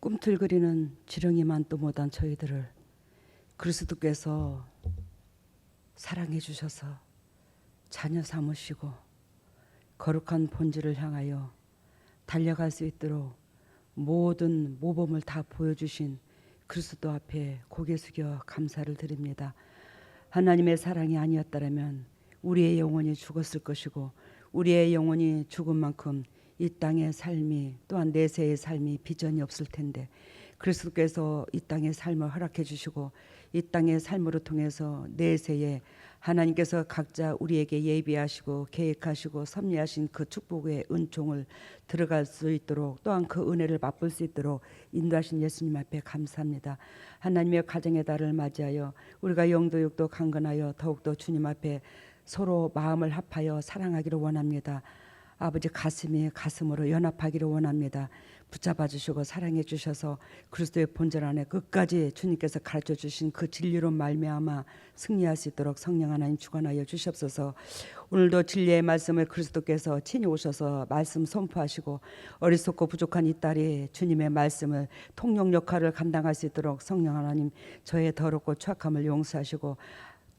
꿈틀거리는 지렁이만도 못한 저희들을 그리스도께서 사랑해 주셔서 자녀 삼으시고 거룩한 본질을 향하여 달려갈 수 있도록 모든 모범을 다 보여주신 그리스도 앞에 고개 숙여 감사를 드립니다. 하나님의 사랑이 아니었다면 우리의 영혼이 죽었을 것이고 우리의 영혼이 죽은 만큼 이 땅의 삶이 또한 내세의 삶이 비전이 없을 텐데 그리스도께서 이 땅의 삶을 허락해 주시고 이 땅의 삶으로 통해서 내세에 하나님께서 각자 우리에게 예비하시고 계획하시고 섭리하신 그 축복의 은총을 들어갈 수 있도록 또한 그 은혜를 맛볼 수 있도록 인도하신 예수님 앞에 감사합니다. 하나님의 가정의 달을 맞이하여 우리가 영도육도 강건하여 더욱더 주님 앞에 서로 마음을 합하여 사랑하기를 원합니다. 아버지 가슴이 가슴으로 연합하기를 원합니다. 붙잡아 주시고 사랑해 주셔서 그리스도의 본질 안에 끝까지 주님께서 가르쳐 주신 그 진리로 말미암아 승리할 수 있도록 성령 하나님 주관하여 주시옵소서. 오늘도 진리의 말씀을 그리스도께서 친히 오셔서 말씀 선포하시고 어리석고 부족한 이 딸이 주님의 말씀을 통역 역할을 감당할 수 있도록 성령 하나님 저의 더럽고 추악함을 용서하시고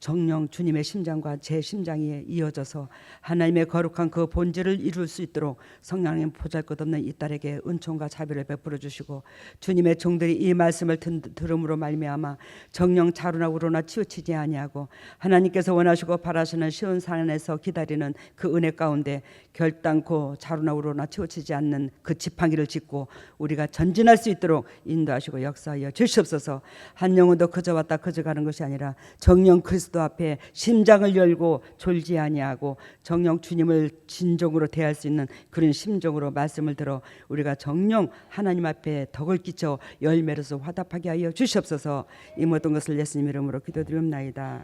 정령 주님의 심장과 제 심장이 이어져서 하나님의 거룩한 그 본질을 이룰 수 있도록 성령님 보잘것없는 이 딸에게 은총과 자비를 베풀어 주시고 주님의 종들이 이 말씀을 들음으로 말미암아 정령 자루나 우러나 치우치지 아니하고 하나님께서 원하시고 바라시는 쉬운 산에서 기다리는 그 은혜 가운데 결단코 자루나 우러나 치우치지 않는 그 지팡이를 짚고 우리가 전진할 수 있도록 인도하시고 역사하여 주시옵소서. 한 영혼도 그저 왔다 그저 가는 것이 아니라 정령 그리스도 앞에 심장을 열고 졸지 아니하고 정령 주님을 진정으로 대할 수 있는 그런 심정으로 말씀을 들어 우리가 정령 하나님 앞에 덕을 끼쳐 열매로서 화답하게 하여 주시옵소서. 이 모든 것을 예수님 이름으로 기도드리옵나이다.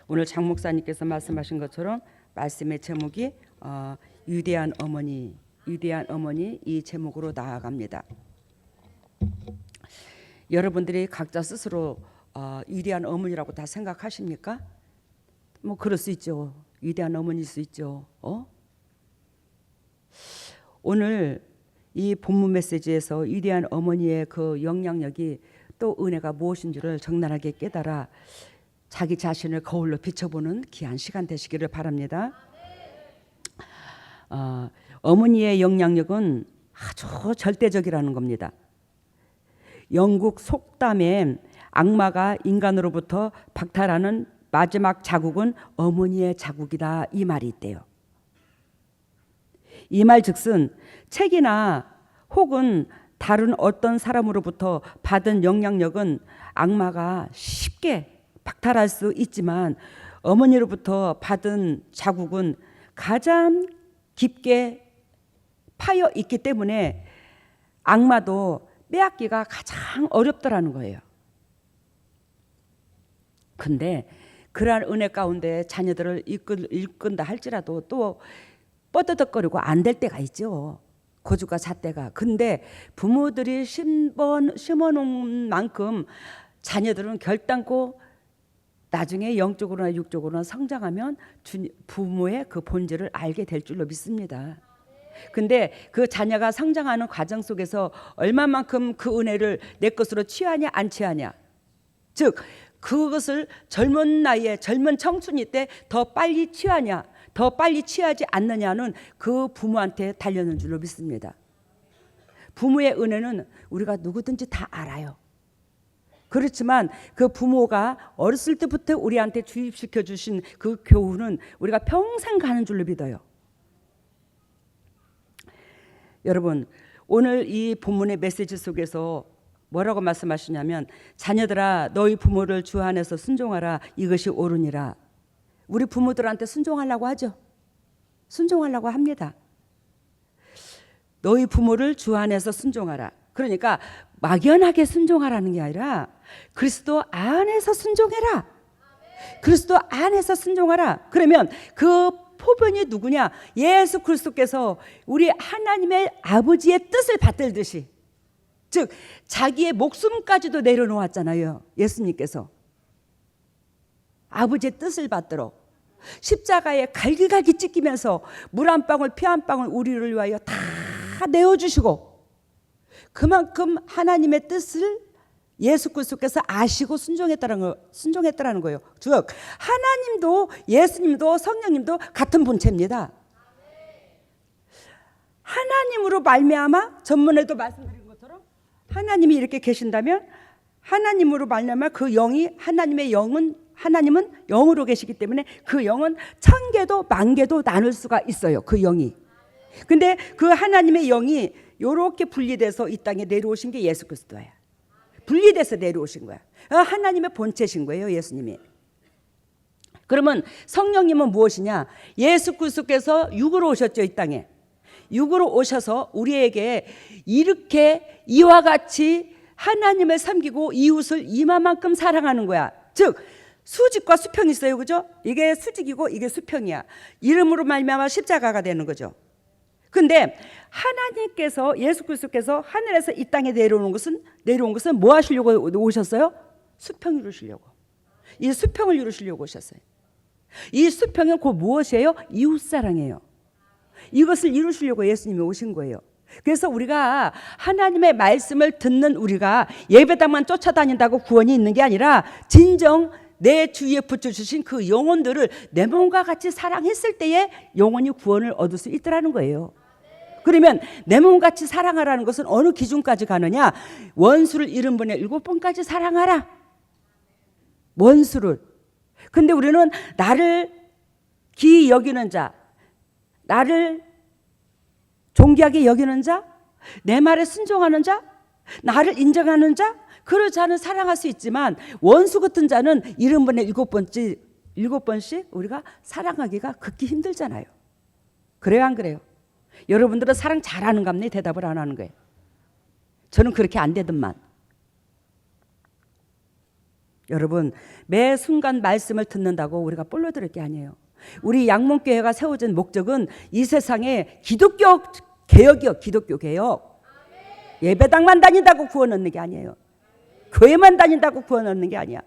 오늘 장 목사님께서 말씀하신 것처럼 말씀의 제목이 위대한 어머니 이 제목으로 나아갑니다. 여러분들이 각자 스스로 위대한 어머니라고 다 생각하십니까? 뭐 그럴 수 있죠. 위대한 어머니일 수 있죠. 오늘 이 본문 메시지에서 위대한 어머니의 그 영향력이 또 은혜가 무엇인 줄을 적나라하게 깨달아 자기 자신을 거울로 비춰보는 귀한 시간 되시기를 바랍니다. 어머니의 영향력은 아주 절대적이라는 겁니다. 영국 속담에 악마가 인간으로부터 박탈하는 마지막 자국은 어머니의 자국이다 이 말이 있대요. 이 말 즉슨 책이나 혹은 다른 어떤 사람으로부터 받은 영향력은 악마가 쉽게 박탈할 수 있지만 어머니로부터 받은 자국은 가장 깊게 파여 있기 때문에 악마도 빼앗기가 가장 어렵더라는 거예요. 근데 그러한 은혜 가운데 자녀들을 이끈다 할지라도 또 뻗어덕거리고 안 될 때가 있죠. 고주가 잣대가. 근데 부모들이 심어놓은 만큼 자녀들은 결단코 나중에 영적으로나 육적으로나 성장하면 부모의 그 본질을 알게 될 줄로 믿습니다. 근데 그 자녀가 성장하는 과정 속에서 얼마만큼 그 은혜를 내 것으로 취하냐 안 취하냐, 즉 그것을 젊은 나이에 젊은 청춘이 때 더 빨리 취하냐 더 빨리 취하지 않느냐는 그 부모한테 달려는 줄로 믿습니다. 부모의 은혜는 우리가 누구든지 다 알아요. 그렇지만 그 부모가 어렸을 때부터 우리한테 주입시켜 주신 그 교훈은 우리가 평생 가는 줄로 믿어요. 여러분, 오늘 이 본문의 메시지 속에서 뭐라고 말씀하시냐면 자녀들아 너희 부모를 주 안에서 순종하라 이것이 옳으니라. 우리 부모들한테 순종하려고 하죠. 순종하려고 합니다. 너희 부모를 주 안에서 순종하라. 그러니까 막연하게 순종하라는 게 아니라 그리스도 안에서 순종해라. 그리스도 안에서 순종하라. 그러면 그 포변이 누구냐? 예수 그리스도께서 우리 하나님의 아버지의 뜻을 받들듯이, 즉 자기의 목숨까지도 내려놓았잖아요. 예수님께서 아버지의 뜻을 받들어 십자가에 갈기갈기 찢기면서 물 한 방울 피 한 방울 우리를 위하여 다 내어주시고 그만큼 하나님의 뜻을 예수 그리스도께서 아시고 순종했다라는 거예요. 즉 하나님도 예수님도 성령님도 같은 본체입니다. 하나님으로 말미암아 전문에도 말씀드린 것처럼 하나님이 이렇게 계신다면 하나님으로 말미암아 그 영이 하나님은 영으로 계시기 때문에 그 영은 1000개도 10,000개도 나눌 수가 있어요. 그 영이. 근데 그 하나님의 영이 이렇게 분리돼서 이 땅에 내려오신 게 예수 그리스도예요. 분리돼서 내려오신 거야. 하나님의 본체신 거예요, 예수님이. 그러면 성령님은 무엇이냐? 예수 그리스도께서 육으로 오셨죠, 이 땅에. 육으로 오셔서 우리에게 이렇게 이와 같이 하나님을 섬기고 이웃을 이만큼 사랑하는 거야. 즉 수직과 수평이 있어요, 그죠? 이게 수직이고 이게 수평이야. 이름으로 말미암아 십자가가 되는 거죠. 근데 하나님께서 예수 그리스도께서 하늘에서 이 땅에 내려온 것은 뭐 하시려고 오셨어요? 수평 이루시려고. 이 수평을 이루시려고 오셨어요. 이 수평은 곧 무엇이에요? 이웃사랑이에요. 이것을 이루시려고 예수님이 오신 거예요. 그래서 우리가 하나님의 말씀을 듣는 우리가 예배당만 쫓아다닌다고 구원이 있는 게 아니라 진정 내 주위에 붙여주신 그 영혼들을 내 몸과 같이 사랑했을 때에 영혼이 구원을 얻을 수 있더라는 거예요. 그러면 내 몸같이 사랑하라는 것은 어느 기준까지 가느냐? 원수를 70번에 7번까지 사랑하라. 원수를. 근데 우리는 나를 기이 여기는 자, 나를 존귀하게 여기는 자, 내 말에 순종하는 자, 나를 인정하는 자, 그런 자는 사랑할 수 있지만 원수 같은 자는 70번에 7번씩 우리가 사랑하기가 극히 힘들잖아요. 그래요, 안 그래요? 여러분들은 사랑 잘하는가 보네. 대답을 안 하는 거예요. 저는 그렇게 안 되더만. 여러분 매 순간 말씀을 듣는다고 우리가 볼로 들을 게 아니에요. 우리 양문교회가 세워진 목적은 이 세상에 기독교 개혁이요. 기독교 개혁. 예배당만 다닌다고 구원 얻는 게 아니에요. 교회만 다닌다고 구원 얻는 게 아니야.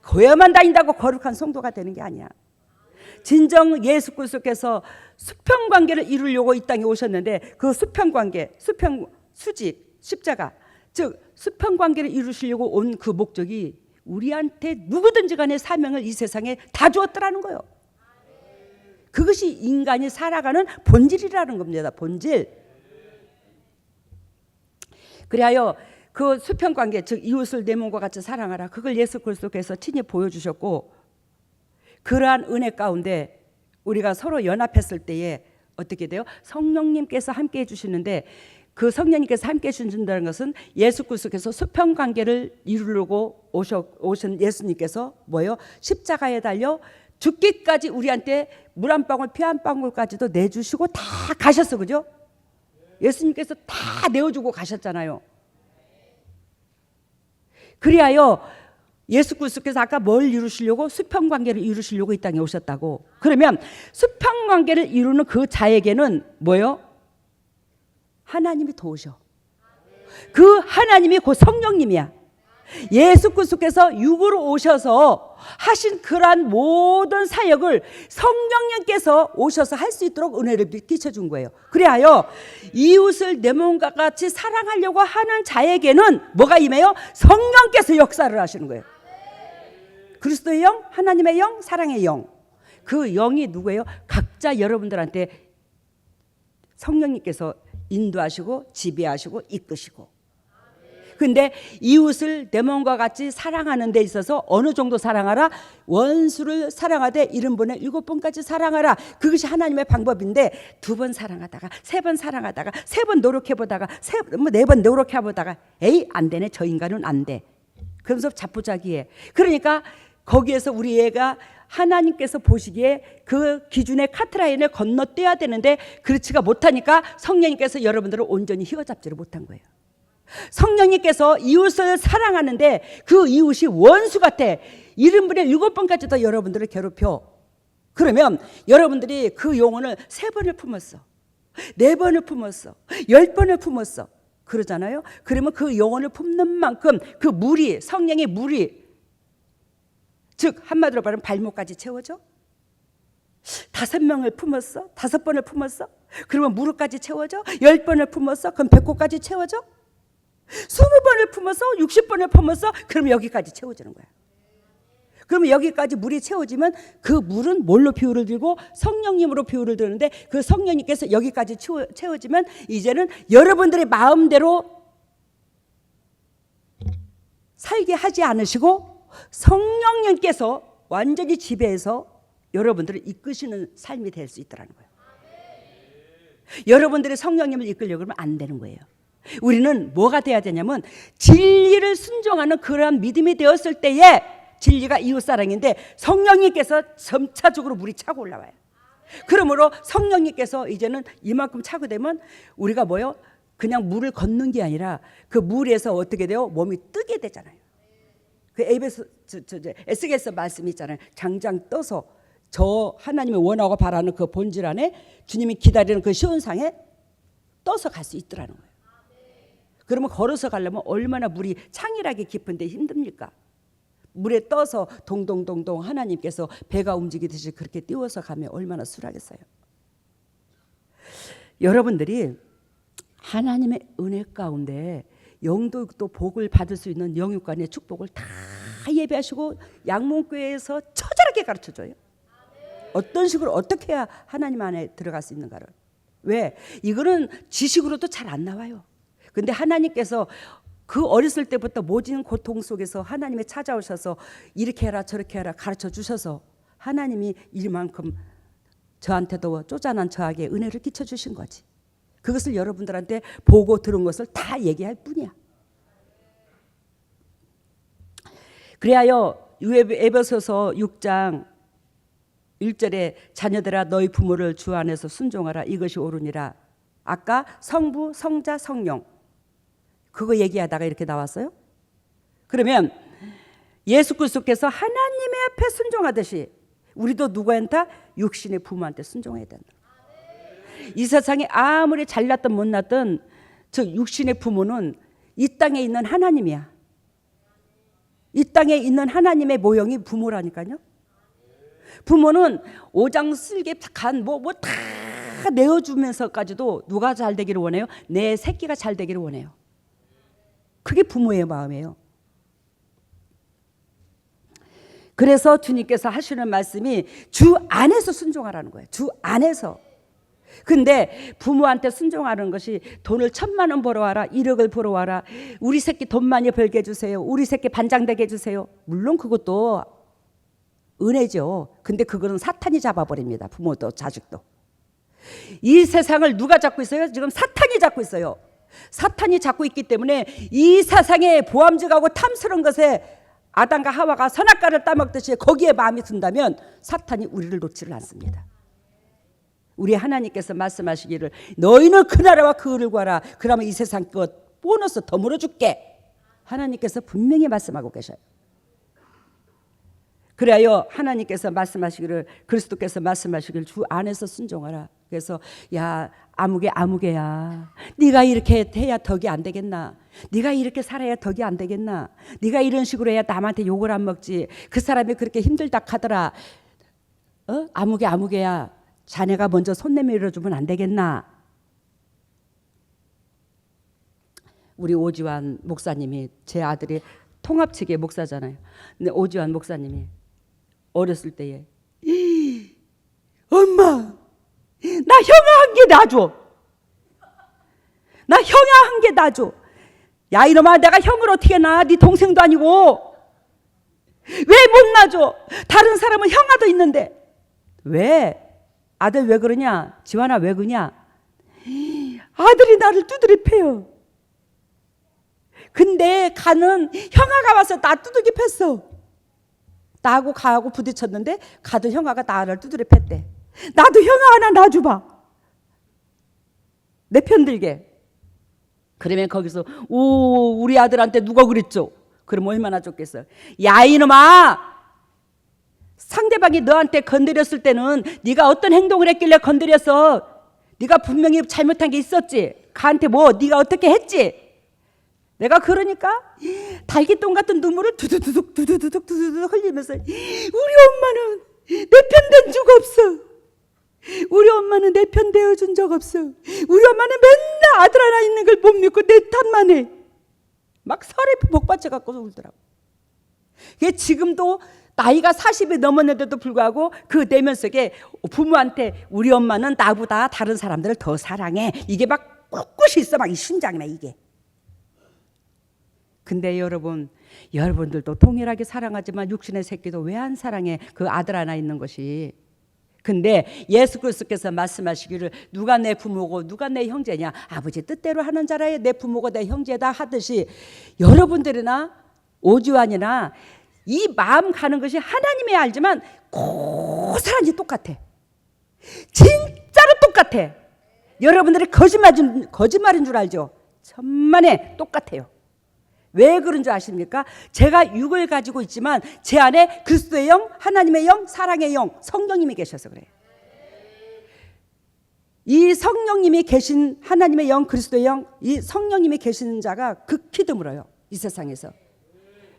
교회만 다닌다고 거룩한 성도가 되는 게 아니야. 진정 예수 그리스도께서 수평 관계를 이루려고 이 땅에 오셨는데 그 수평 관계, 수직, 십자가, 즉 수평 관계를 이루시려고 온 그 목적이 우리한테 누구든지 간에 사명을 이 세상에 다 주었더라는 거예요. 그것이 인간이 살아가는 본질이라는 겁니다. 본질. 그리하여 그 수평 관계, 즉 이웃을 내 몸과 같이 사랑하라. 그걸 예수 그리스도께서 친히 보여주셨고 그러한 은혜 가운데 우리가 서로 연합했을 때에 어떻게 돼요? 성령님께서 함께 해주시는데 그 성령님께서 함께 해주신다는 것은 예수 그리스도께서 수평 관계를 이루려고 오신 예수님께서 뭐예요? 십자가에 달려 죽기까지 우리한테 물 한 방울 피 한 방울까지도 내주시고 다 가셨어, 그죠? 예수님께서 다 내어주고 가셨잖아요. 그리하여 예수 그리스도께서 아까 뭘 이루시려고? 수평 관계를 이루시려고 이 땅에 오셨다고. 그러면 수평 관계를 이루는 그 자에게는 뭐예요? 하나님이 도우셔. 그 하나님이 곧 성령님이야. 예수 그리스도께서 육으로 오셔서 하신 그러한 모든 사역을 성령님께서 오셔서 할 수 있도록 은혜를 끼쳐준 거예요. 그리하여 이웃을 내 몸과 같이 사랑하려고 하는 자에게는 뭐가 임해요? 성령께서 역사를 하시는 거예요. 그리스도의 영, 하나님의 영, 사랑의 영. 그 영이 누구예요? 각자 여러분들한테 성령님께서 인도하시고 지배하시고 이끄시고. 근데 이웃을 내 몸과 같이 사랑하는 데 있어서 어느 정도 사랑하라? 원수를 사랑하되 70번에 7번까지 사랑하라. 그것이 하나님의 방법인데 2번 사랑하다가 3번 사랑하다가 3번 노력해보다가 4번 노력해보다가 에이 안 되네. 저 인간은 안 돼. 그러면서 자포자기해. 그러니까 거기에서 우리 애가 하나님께서 보시기에 그 기준의 카트라인을 건너뛰어야 되는데 그렇지가 못하니까 성령님께서 여러분들을 온전히 휘어잡지를 못한 거예요. 성령님께서 이웃을 사랑하는데 그 이웃이 원수 같아. 70번에 7번까지도 여러분들을 괴롭혀. 그러면 여러분들이 그 영혼을 3번을 품었어, 4번을 품었어, 10번을 품었어. 그러잖아요. 그러면 그 영혼을 품는 만큼 그 물이, 성령의 물이, 즉 한마디로 말하면 발목까지 채워져. 5명을 품었어, 5번을 품었어. 그러면 무릎까지 채워져. 10번을 품었어. 그럼 배꼽까지 채워져. 20번을 품어서 60번을 품어서 그러면 여기까지 채워지는 거야. 그러면 여기까지 물이 채워지면 그 물은 뭘로 비유를 들고 성령님으로 비유를 드는데 그 성령님께서 여기까지 채워지면 이제는 여러분들의 마음대로 살게 하지 않으시고 성령님께서 완전히 지배해서 여러분들을 이끄시는 삶이 될 수 있더라는 거예요. 여러분들이 성령님을 이끌려고 그러면 안 되는 거예요. 우리는 뭐가 돼야 되냐면 진리를 순종하는 그러한 믿음이 되었을 때에 진리가 이웃사랑인데 성령님께서 점차적으로 물이 차고 올라와요. 그러므로 성령님께서 이제는 이만큼 차고 되면 우리가 뭐요? 그냥 물을 걷는 게 아니라 그 물에서 어떻게 돼요? 몸이 뜨게 되잖아요. 그 에스겔서 말씀이 있잖아요. 장장 떠서 저 하나님이 원하고 바라는 그 본질 안에 주님이 기다리는 그 시온상에 떠서 갈 수 있더라는 거예요. 그러면 걸어서 가려면 얼마나 물이 창일하게 깊은데 힘듭니까? 물에 떠서 동동동동 하나님께서 배가 움직이듯이 그렇게 띄워서 가면 얼마나 수월하겠어요. 여러분들이 하나님의 은혜 가운데 영도 복을 받을 수 있는 영육간의 축복을 다 예배하시고 양문교회에서 처절하게 가르쳐줘요. 어떤 식으로 어떻게 해야 하나님 안에 들어갈 수 있는가를. 왜? 이거는 지식으로도 잘 안 나와요. 근데 하나님께서 그 어렸을 때부터 모진 고통 속에서 하나님이 찾아오셔서 이렇게 해라 저렇게 해라 가르쳐 주셔서 하나님이 이만큼 저한테도 쪼잔한 저에게 은혜를 끼쳐 주신 거지. 그것을 여러분들한테 보고 들은 것을 다 얘기할 뿐이야. 그래야요 에베소서 6장 1절에 자녀들아 너희 부모를 주 안에서 순종하라 이것이 옳으니라. 아까 성부, 성자, 성령 그거 얘기하다가 이렇게 나왔어요. 그러면 예수 그리스도께서 하나님의 앞에 순종하듯이 우리도 누구한테? 육신의 부모한테 순종해야 된다. 이 세상에 아무리 잘났든 못났든 저 육신의 부모는 이 땅에 있는 하나님이야. 이 땅에 있는 하나님의 모형이 부모라니까요. 부모는 오장 쓸개 간 뭐 다 내어주면서까지도 누가 잘 되기를 원해요? 내 새끼가 잘 되기를 원해요. 그게 부모의 마음이에요. 그래서 주님께서 하시는 말씀이 주 안에서 순종하라는 거예요. 주 안에서. 근데 부모한테 순종하는 것이 돈을 1,000만 원 벌어와라 1억을 벌어와라 우리 새끼 돈 많이 벌게 해주세요. 우리 새끼 반장되게 해주세요. 물론 그것도 은혜죠. 근데 그거는 사탄이 잡아버립니다. 부모도 자식도. 이 세상을 누가 잡고 있어요? 지금 사탄이 잡고 있어요. 사탄이 잡고 있기 때문에 이 세상에 보암직하고 탐스러운 것에 아담과 하와가 선악과를 따먹듯이 거기에 마음이 든다면 사탄이 우리를 놓지를 않습니다. 우리 하나님께서 말씀하시기를 너희는 그 나라와 그 의를 구하라. 그러면 이 세상 것 보너스 더 물어줄게. 하나님께서 분명히 말씀하고 계셔요. 그래요 하나님께서 말씀하시기를 그리스도께서 말씀하시기를 주 안에서 순종하라. 그래서 야 아무개야 네가 이렇게 해야 덕이 안 되겠나. 네가 이렇게 살아야 덕이 안 되겠나. 네가 이런 식으로 해야 남한테 욕을 안 먹지. 그 사람이 그렇게 힘들다 하더라. 아무개야 자네가 먼저 손 내밀어주면 안 되겠나. 우리 오지환 목사님이 제 아들이 통합 측의 목사잖아요. 근데 오지환 목사님이 어렸을 때에 엄마 나 형아 한 개 놔줘. 나 형아 한 개 놔줘. 야 이놈아 내가 형을 어떻게 놔. 네 동생도 아니고. 왜 못 놔줘. 다른 사람은 형아도 있는데. 왜? 아들 왜 그러냐? 지환아 왜 그러냐? 아들이 나를 두드려 패요. 근데 가는 형아가 와서 나 두들겨 팼어. 나하고 가하고 부딪혔는데 가도 형아가 나를 두드려 팼대. 나도 형아 하나 놔줘봐. 내 편 들게. 그러면 거기서 우리 아들한테 누가 그랬죠? 그럼 얼마나 좋겠어요. 야 이놈아 상대방이 너한테 건드렸을 때는 네가 어떤 행동을 했길래 건드렸어. 네가 분명히 잘못한 게 있었지. 가한테 뭐 네가 어떻게 했지. 내가 그러니까 달기똥 같은 눈물을 두두두둑 흘리면서 우리 엄마는 내 편 된 적 없어. 우리 엄마는 내 편 되어준 적 없어. 우리 엄마는 맨날 아들 하나 있는 걸 못 믿고 내 탓만 해. 막 서리 복받쳐 갖고 울더라고. 그게 지금도 나이가 40이 넘었는데도 불구하고 그 내면 속에 부모한테 우리 엄마는 나보다 다른 사람들을 더 사랑해. 이게 막 꿋꿋이 있어. 막 이 심장이나 이게. 근데 여러분들도 동일하게 사랑하지만 육신의 새끼도 왜 안 사랑해? 그 아들 하나 있는 것이. 근데 예수 그리스도께서 말씀하시기를 누가 내 부모고 누가 내 형제냐? 아버지 뜻대로 하는 자라야 내 부모고 내 형제다 하듯이 여러분들이나 오지환이나 이 마음 가는 것이 하나님이 알지만 고스란히 똑같아. 진짜로 똑같아. 여러분들이 거짓말인 줄 알죠? 천만에 똑같아요. 왜 그런 줄 아십니까? 제가 육을 가지고 있지만 제 안에 그리스도의 영, 하나님의 영, 사랑의 영, 성령님이 계셔서 그래요. 이 성령님이 계신 하나님의 영, 그리스도의 영, 이 성령님이 계시는 자가 극히 드물어요. 이 세상에서.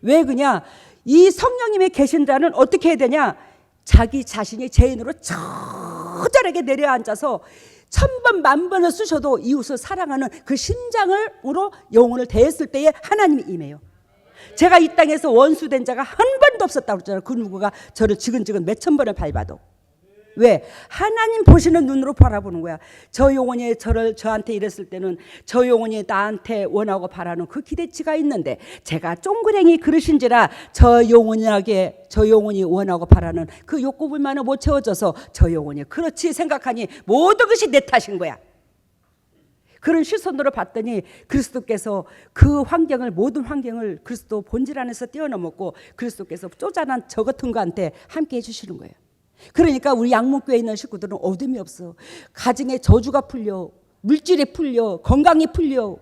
왜 그냐? 이 성령님이 계신 자는 어떻게 해야 되냐? 자기 자신이 죄인으로 처절하게 내려앉아서 1000번 만번을 쓰셔도 이웃을 사랑하는 그 심장으로 영혼을 대했을 때에 하나님이 임해요. 제가 이 땅에서 원수된 자가 한 번도 없었다고 그러잖아요. 그 누구가 저를 지근지근 몇천 번을 밟아도. 왜? 하나님 보시는 눈으로 바라보는 거야. 저 영혼이 저한테 이랬을 때는 저 영혼이 나한테 원하고 바라는 그 기대치가 있는데 제가 쫑그랭이 그러신지라 저 영혼이 원하고 바라는 그 욕구불만을 못 채워져서 저 영혼이 그렇지 생각하니 모든 것이 내 탓인 거야. 그런 시선으로 봤더니 그리스도께서 그 모든 환경을 그리스도 본질 안에서 뛰어넘었고 그리스도께서 쪼잔한 저 같은 거한테 함께 해주시는 거예요. 그러니까 우리 양문교회에 있는 식구들은 어둠이 없어. 가정에 저주가 풀려, 물질이 풀려, 건강이 풀려,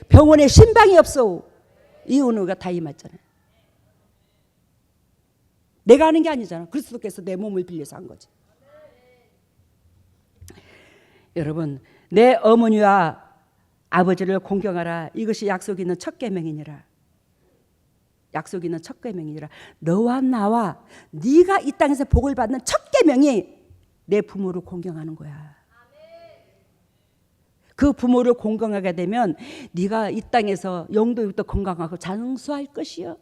병원에 신방이 없어. 이 은혜가 다 임했잖아요. 내가 하는 게 아니잖아. 그리스도께서 내 몸을 빌려서 한 거지. 여러분, 내 어머니와 아버지를 공경하라. 이것이 약속 있는 첫 계명이니라. 약속이 있는 첫 계명이니라. 너와 나와 네가 이 땅에서 복을 받는 첫 계명이 내 부모를 공경하는 거야. 그 부모를 공경하게 되면 네가 이 땅에서 영도 건강하고 장수할 것이요.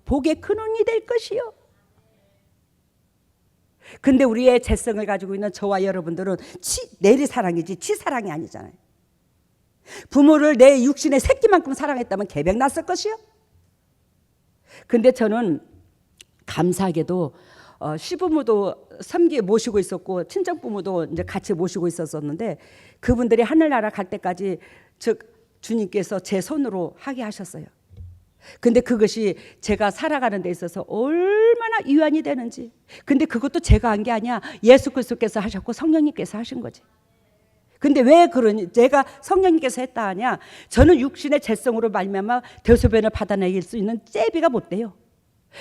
복의 근원이 될 것이요. 근데 우리의 재성을 가지고 있는 저와 여러분들은 내리사랑이지 치사랑이 아니잖아요. 부모를 내 육신의 새끼만큼 사랑했다면 개벽 났을 것이요. 근데 저는 감사하게도 시부모도 3기 모시고 있었고 친정부모도 이제 같이 모시고 있었는데 그분들이 하늘나라 갈 때까지 즉 주님께서 제 손으로 하게 하셨어요. 근데 그것이 제가 살아가는 데 있어서 얼마나 유한이 되는지. 근데 그것도 제가 한 게 아니야. 예수 그리스도께서 하셨고 성령님께서 하신 거지. 근데 왜 그러니 제가 성령님께서 했다 하냐? 저는 육신의 재성으로 말미암아 대소변을 받아내길 수 있는 째비가 못 돼요.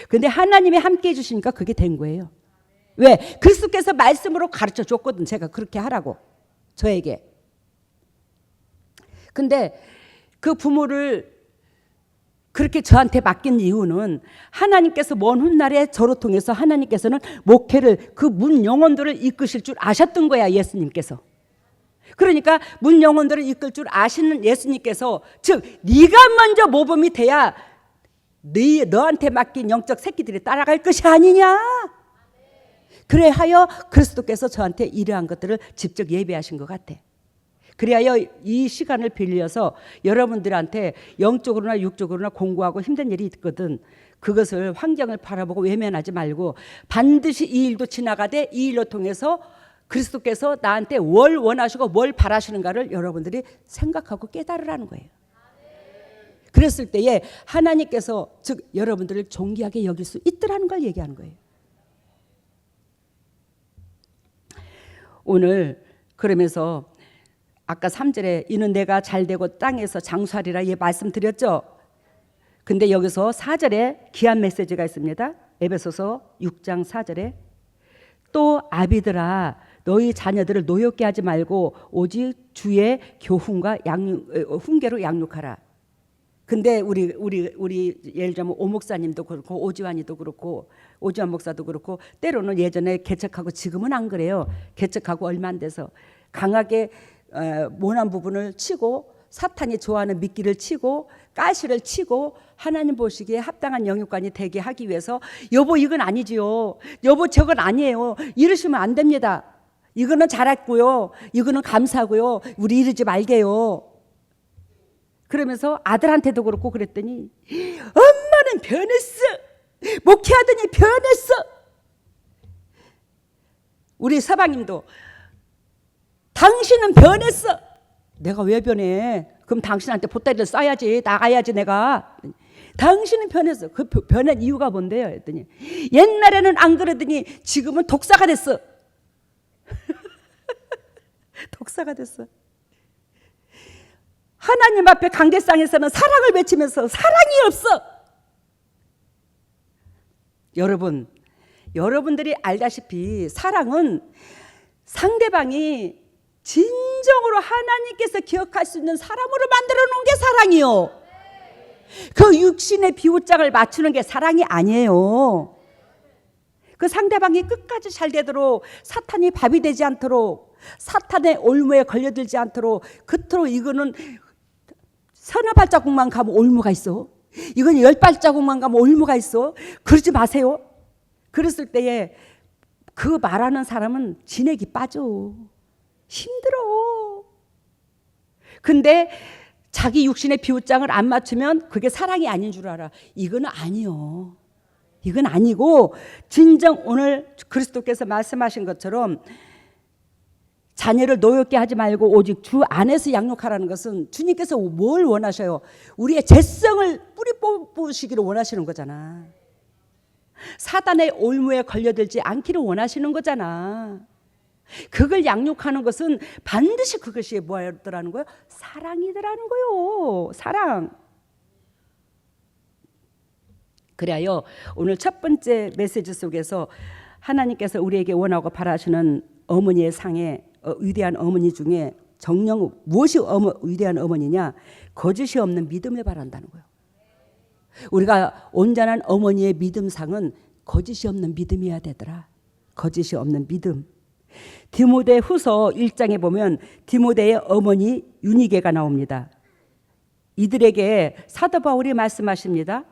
근데 하나님이 함께 해주시니까 그게 된 거예요. 왜? 그리스도께서 말씀으로 가르쳐 줬거든. 제가 그렇게 하라고 저에게. 근데 그 부모를 그렇게 저한테 맡긴 이유는 하나님께서 먼 훗날에 저로 통해서 하나님께서는 목회를 그 문 영혼들을 이끄실 줄 아셨던 거야. 예수님께서. 그러니까 문 영혼들을 이끌 줄 아시는 예수님께서 즉 네가 먼저 모범이 돼야 너한테 맡긴 영적 새끼들이 따라갈 것이 아니냐. 그래하여 그리스도께서 저한테 이러한 것들을 직접 예배하신 것 같아. 그래야 이 시간을 빌려서 여러분들한테 영적으로나 육적으로나 공부하고 힘든 일이 있거든. 그것을 환경을 바라보고 외면하지 말고 반드시 이 일도 지나가되 이 일로 통해서 그리스도께서 나한테 뭘 원하시고 뭘 바라시는가를 여러분들이 생각하고 깨달으라는 거예요. 그랬을 때에 하나님께서 즉 여러분들을 존귀하게 여길 수 있더라는 걸 얘기하는 거예요. 오늘 그러면서 아까 3절에 이는 내가 잘되고 땅에서 장수하리라 예 말씀드렸죠. 근데 여기서 4절에 귀한 메시지가 있습니다. 에베소서 6장 4절에 또 아비들아 너희 자녀들을 노엽게 하지 말고 오직 주의 교훈과 훈계로 양육하라. 근데 우리 예를 들면 오 목사님도 그렇고 오지환이도 그렇고 오지환 목사도 그렇고 때로는 예전에 개척하고 지금은 안 그래요. 개척하고 얼마 안 돼서 강하게 모난 부분을 치고 사탄이 좋아하는 미끼를 치고 가시를 치고 하나님 보시기에 합당한 영육간이 되게 하기 위해서 여보 이건 아니지요. 여보 저건 아니에요. 이러시면 안 됩니다. 이거는 잘했고요. 이거는 감사하고요. 우리 이러지 말게요. 그러면서 아들한테도 그렇고 그랬더니 엄마는 변했어. 목회하더니 변했어. 우리 서방님도 당신은 변했어. 내가 왜 변해? 그럼 당신한테 보따리를 싸야지. 나가야지 내가. 당신은 변했어. 그 변한 이유가 뭔데요? 했더니 옛날에는 안 그러더니 지금은 독사가 됐어. 독사가 됐어. 하나님 앞에 강대상에서는 사랑을 외치면서 사랑이 없어. 여러분들이 알다시피 사랑은 상대방이 진정으로 하나님께서 기억할 수 있는 사람으로 만들어 놓은 게 사랑이요. 그 육신의 비웃장을 맞추는 게 사랑이 아니에요. 그 상대방이 끝까지 잘 되도록, 사탄이 밥이 되지 않도록, 사탄의 올무에 걸려들지 않도록, 그토록 이거는 서너 발자국만 가면 올무가 있어. 이건 10발자국만 가면 올무가 있어. 그러지 마세요. 그랬을 때에 그 말하는 사람은 진액이 빠져. 힘들어. 근데 자기 육신의 비웃장을 안 맞추면 그게 사랑이 아닌 줄 알아. 이건 아니요. 이건 아니고 진정 오늘 그리스도께서 말씀하신 것처럼 자녀를 노엽게 하지 말고 오직 주 안에서 양육하라는 것은 주님께서 뭘 원하셔요? 우리의 죄성을 뿌리 뽑으시기를 원하시는 거잖아. 사단의 올무에 걸려들지 않기를 원하시는 거잖아. 그걸 양육하는 것은 반드시 그것이 뭐더라는 거예요? 사랑이더라는 거예요. 사랑. 그래요. 오늘 첫 번째 메시지 속에서 하나님께서 우리에게 원하고 바라시는 어머니의 상에 위대한 어머니 중에 정령 무엇이 위대한 어머니냐? 거짓이 없는 믿음을 바란다는 거예요. 우리가 온전한 어머니의 믿음상은 거짓이 없는 믿음이어야 되더라. 거짓이 없는 믿음. 디모데 후서 1장에 보면 디모데의 어머니 유니게가 나옵니다. 이들에게 사도 바울이 말씀하십니다.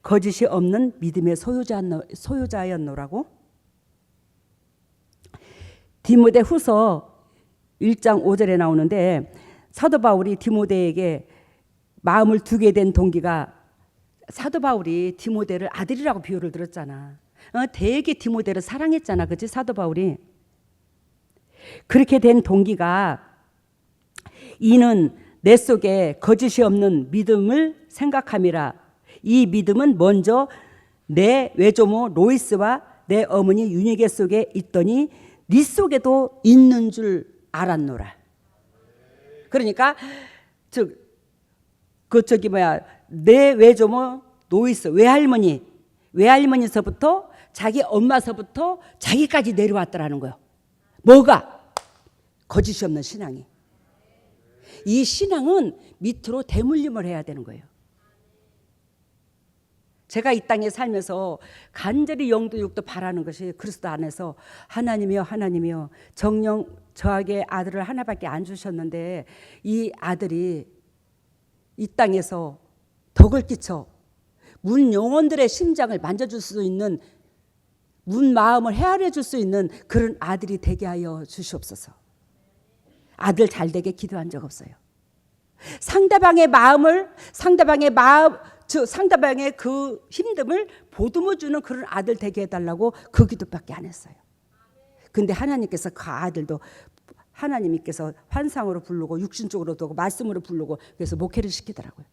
거짓이 없는 믿음의 소유자였노라고. 디모데 후서 1장 5절에 나오는데 사도 바울이 디모데에게 마음을 두게 된 동기가, 사도 바울이 디모데를 아들이라고 비유를 들었잖아. 되게 디모데를 사랑했잖아. 그치? 사도 바울이. 그렇게 된 동기가, 이는 내 속에 거짓이 없는 믿음을 생각함이라. 이 믿음은 먼저 내 외조모 로이스와 내 어머니 유니게 속에 있더니 네 속에도 있는 줄 알았노라. 그러니까 내 외조모 로이스, 외할머니서부터 자기 엄마서부터 자기까지 내려왔더라는 거예요. 뭐가? 거짓이 없는 신앙이. 이 신앙은 밑으로 대물림을 해야 되는 거예요. 제가 이 땅에 살면서 간절히 영도 육도 바라는 것이 그리스도 안에서 하나님이여 하나님이여 정녕 저에게 아들을 하나밖에 안 주셨는데 이 아들이 이 땅에서 덕을 끼쳐 문 영혼들의 심장을 만져줄 수 있는, 문 마음을 헤아려 줄 수 있는 그런 아들이 되게 하여 주시옵소서. 아들 잘 되게 기도한 적 없어요. 상대방의 그 힘듦을 보듬어 주는 그런 아들 되게 해달라고 그 기도밖에 안 했어요. 근데 하나님께서 그 아들도 하나님께서 환상으로 부르고 육신적으로 두고 말씀으로 부르고 그래서 목회를 시키더라고요.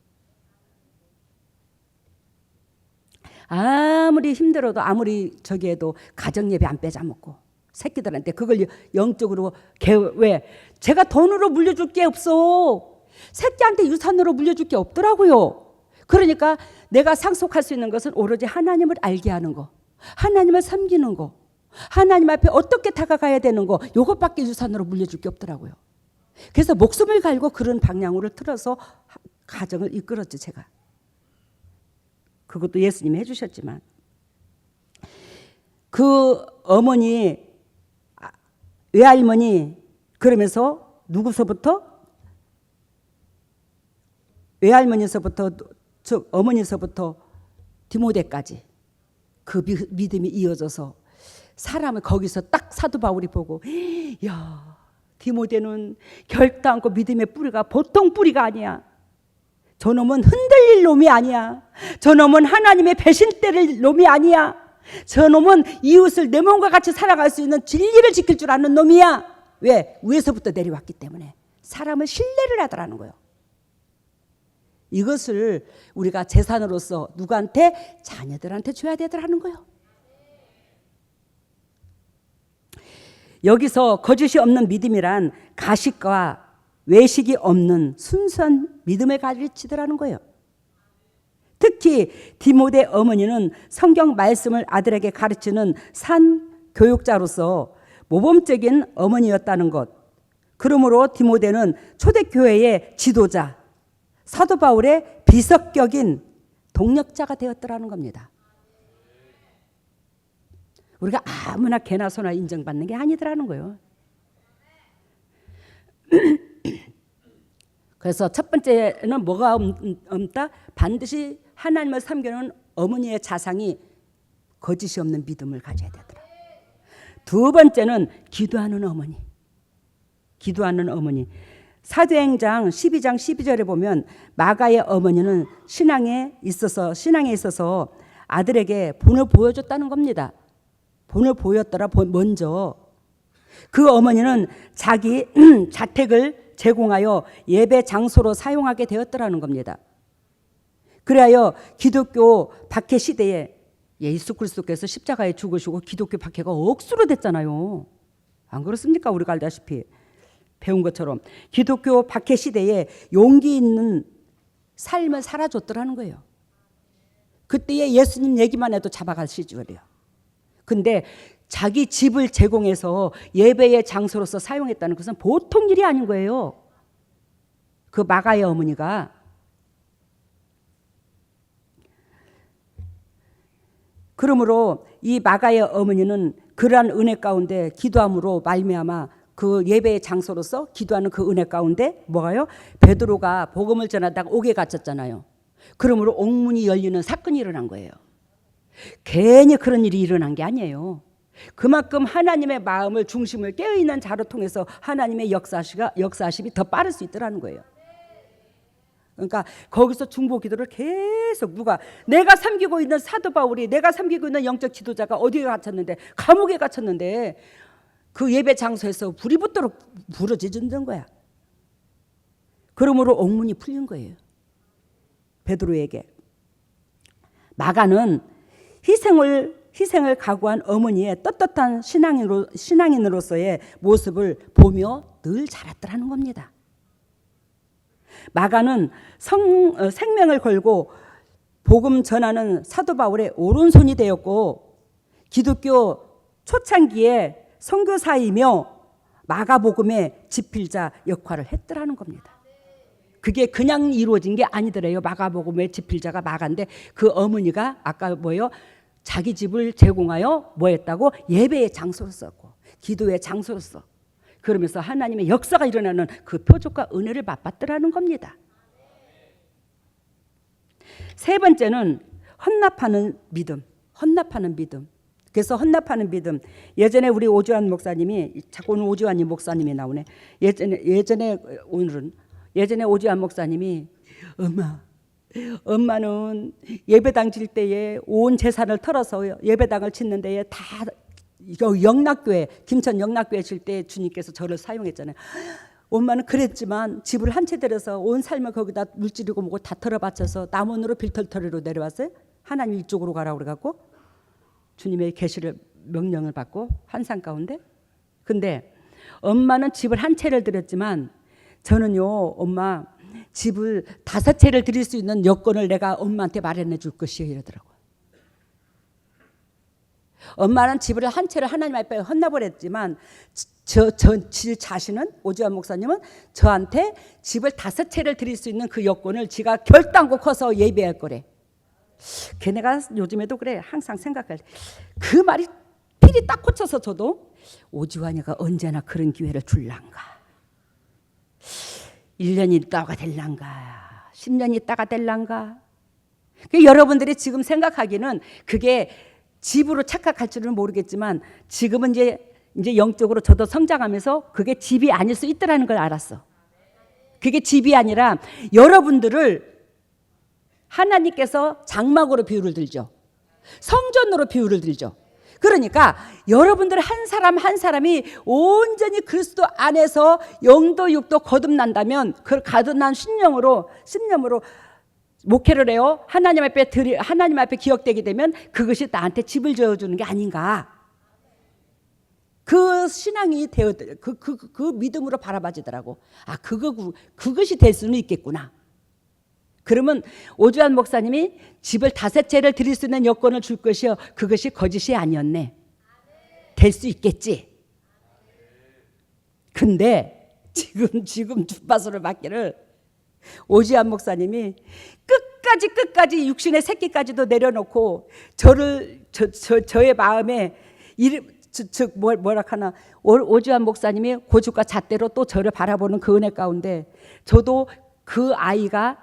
아무리 힘들어도 아무리 저기 해도 가정예배 안 빼자먹고 새끼들한테 그걸 영적으로 왜? 제가 돈으로 물려줄 게 없어. 새끼한테 유산으로 물려줄 게 없더라고요. 그러니까 내가 상속할 수 있는 것은 오로지 하나님을 알게 하는 거, 하나님을 섬기는 거, 하나님 앞에 어떻게 다가가야 되는 거, 이것밖에 유산으로 물려줄 게 없더라고요. 그래서 목숨을 갈고 그런 방향으로 틀어서 가정을 이끌었지 제가. 그것도 예수님이 해주셨지만 그 어머니 외할머니 그러면서 누구서부터? 외할머니서부터 즉 어머니서부터 디모데까지 그 믿음이 이어져서 사람을 거기서 딱 사도 바울이 보고, 야, 디모데는 결단코 믿음의 뿌리가 보통 뿌리가 아니야. 저놈은 흔들릴 놈이 아니야. 저놈은 하나님의 배신 때릴 놈이 아니야. 저놈은 이웃을 내 몸과 같이 살아갈 수 있는 진리를 지킬 줄 아는 놈이야. 왜? 위에서부터 내려왔기 때문에 사람을 신뢰를 하더라는 거예요. 이것을 우리가 재산으로서 누구한테? 자녀들한테 줘야 되더라는 거예요. 여기서 거짓이 없는 믿음이란 가식과 외식이 없는 순수한 믿음을 가르치더라는 거예요. 특히 디모데 어머니는 성경 말씀을 아들에게 가르치는 산 교육자로서 모범적인 어머니였다는 것. 그러므로 디모데는 초대교회의 지도자, 사도 바울의 비석격인 동력자가 되었더라는 겁니다. 우리가 아무나 개나 소나 인정받는 게 아니더라는 거예요. 그래서 첫 번째는 뭐가 없다? 반드시 하나님을 섬기는 어머니의 자상이 거짓이 없는 믿음을 가져야 되더라. 두 번째는 기도하는 어머니. 기도하는 어머니. 사도행전 12장 12절에 보면 마가의 어머니는 신앙에 있어서 아들에게 본을 보여줬다는 겁니다. 본을 보였더라. 먼저 그 어머니는 자기 자택을 제공하여 예배 장소로 사용하게 되었더라는 겁니다. 그래야 기독교 박해 시대에 예수 그리스도께서 십자가에 죽으시고 기독교 박해가 억수로 됐잖아요. 안 그렇습니까? 우리가 알다시피 배운 것처럼 기독교 박해 시대에 용기 있는 삶을 살아줬더라는 거예요. 그때의 예수님 얘기만 해도 잡아가시죠. 근데 자기 집을 제공해서 예배의 장소로서 사용했다는 것은 보통 일이 아닌 거예요. 그 마가의 어머니가. 그러므로 이 마가의 어머니는 그러한 은혜 가운데 기도함으로 말미암아 그 예배의 장소로서 기도하는 그 은혜 가운데 뭐가요? 베드로가 복음을 전하다가 옥에 갇혔잖아요. 그러므로 옥문이 열리는 사건이 일어난 거예요. 괜히 그런 일이 일어난 게 아니에요. 그만큼 하나님의 마음을 중심을 깨어있는 자로 통해서 하나님의 역사하심이 더 빠를 수 있더라는 거예요. 그러니까 거기서 중보 기도를 계속 내가 섬기고 있는 사도 바울이, 내가 섬기고 있는 영적 지도자가 어디에 갇혔는데, 감옥에 갇혔는데 그 예배 장소에서 불이 붙도록 부러지는 거야. 그러므로 옥문이 풀린 거예요. 베드로에게. 마가는 희생을 각오한 어머니의 떳떳한 신앙인으로서의 모습을 보며 늘 자랐더라는 겁니다. 마가는 생명을 걸고 복음 전하는 사도 바울의 오른손이 되었고 기독교 초창기에 선교사이며 마가복음의 집필자 역할을 했더라는 겁니다. 그게 그냥 이루어진 게 아니더래요. 마가복음의 집필자가 마가인데 그 어머니가 아까 뭐예요? 자기 집을 제공하여 뭐 했다고? 예배의 장소로 썼고 기도의 장소로 써. 그러면서 하나님의 역사가 일어나는 그 표적과 은혜를 맛봤더라는 겁니다. 세 번째는 헌납하는 믿음. 그래서 헌납하는 믿음. 예전에 우리 오주환 목사님이, 자꾸 오늘 오주환님 목사님이 나오네. 예전에 오주환 목사님이 엄마는 예배당 질 때에 온 재산을 털어서 예배당을 짓는 데에 다 영락교회, 김천 영락교회 질 때 주님께서 저를 사용했잖아요. 엄마는 그랬지만 집을 한 채 들여서 온 삶을 거기다 물질이고 뭐고 다 털어바쳐서 남원으로 빌털터리로 내려왔어요. 하나님 이쪽으로 가라고 그래갖고 주님의 계시를 명령을 받고 환상 가운데. 근데 엄마는 집을 한 채를 드렸지만 저는요, 엄마 집을 5채를 드릴 수 있는 여건을 내가 엄마한테 마련해 줄 것이요 이러더라고요. 엄마는 집을 한 채를 하나님 앞에 헌납을 했지만 제 자신은, 오주환 목사님은 저한테 집을 5채를 드릴 수 있는 그 여건을 지가 결단코 커서 예배할 거래. 걔네가 요즘에도 그래. 항상 생각할 때 그 말이 필이 딱 꽂혀서 저도 오주환이가 언제나 그런 기회를 줄란가, 1년이 있다가 될란가 10년 있다가 될란가. 여러분들이 지금 생각하기는 그게 집으로 착각할 줄은 모르겠지만 지금은 이제 영적으로 저도 성장하면서 그게 집이 아닐 수 있더라는 걸 알았어. 그게 집이 아니라 여러분들을 하나님께서 장막으로 비유를 들죠. 성전으로 비유를 들죠. 그러니까 여러분들 한 사람 한 사람이 온전히 그리스도 안에서 영도 육도 거듭난다면 그 거듭난 신념으로 목회를 해요. 하나님 앞에 기억되게 되면 그것이 나한테 집을 지어주는 게 아닌가. 그 신앙이 그 믿음으로 바라봐지더라고. 아, 그것이 될 수는 있겠구나. 그러면 오주환 목사님이 집을 5채를 드릴 수 있는 여건을 줄 것이요, 그것이 거짓이 아니었네. 될 수 있겠지. 근데 지금 주파수를 받기를 오주환 목사님이 끝까지 육신의 새끼까지도 내려놓고 저의 마음에 오주환 목사님이 고집과 잣대로 또 저를 바라보는 그 은혜 가운데 저도 그 아이가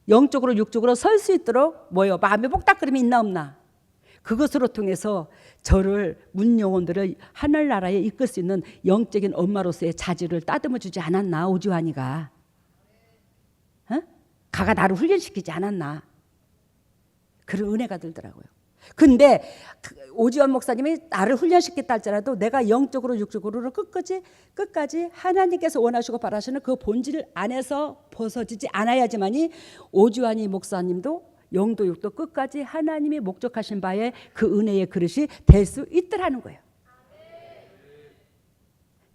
영적으로 육적으로 설 수 있도록 마음의 복닥거림이 있나 없나, 그것으로 통해서 저를 문영혼들을 하늘나라에 이끌 수 있는 영적인 엄마로서의 자질을 따듬어 주지 않았나. 오주환이가 가가 나를 훈련시키지 않았나. 그런 은혜가 들더라고요. 근데 오주환 목사님이 나를 훈련시켰다 할지라도 내가 영적으로 육적으로 끝까지 하나님께서 원하시고 바라시는 그 본질 안에서 벗어지지 않아야지만이 오주환이 목사님도 영도 육도 끝까지 하나님이 목적하신 바에 그 은혜의 그릇이 될 수 있더라는 거예요.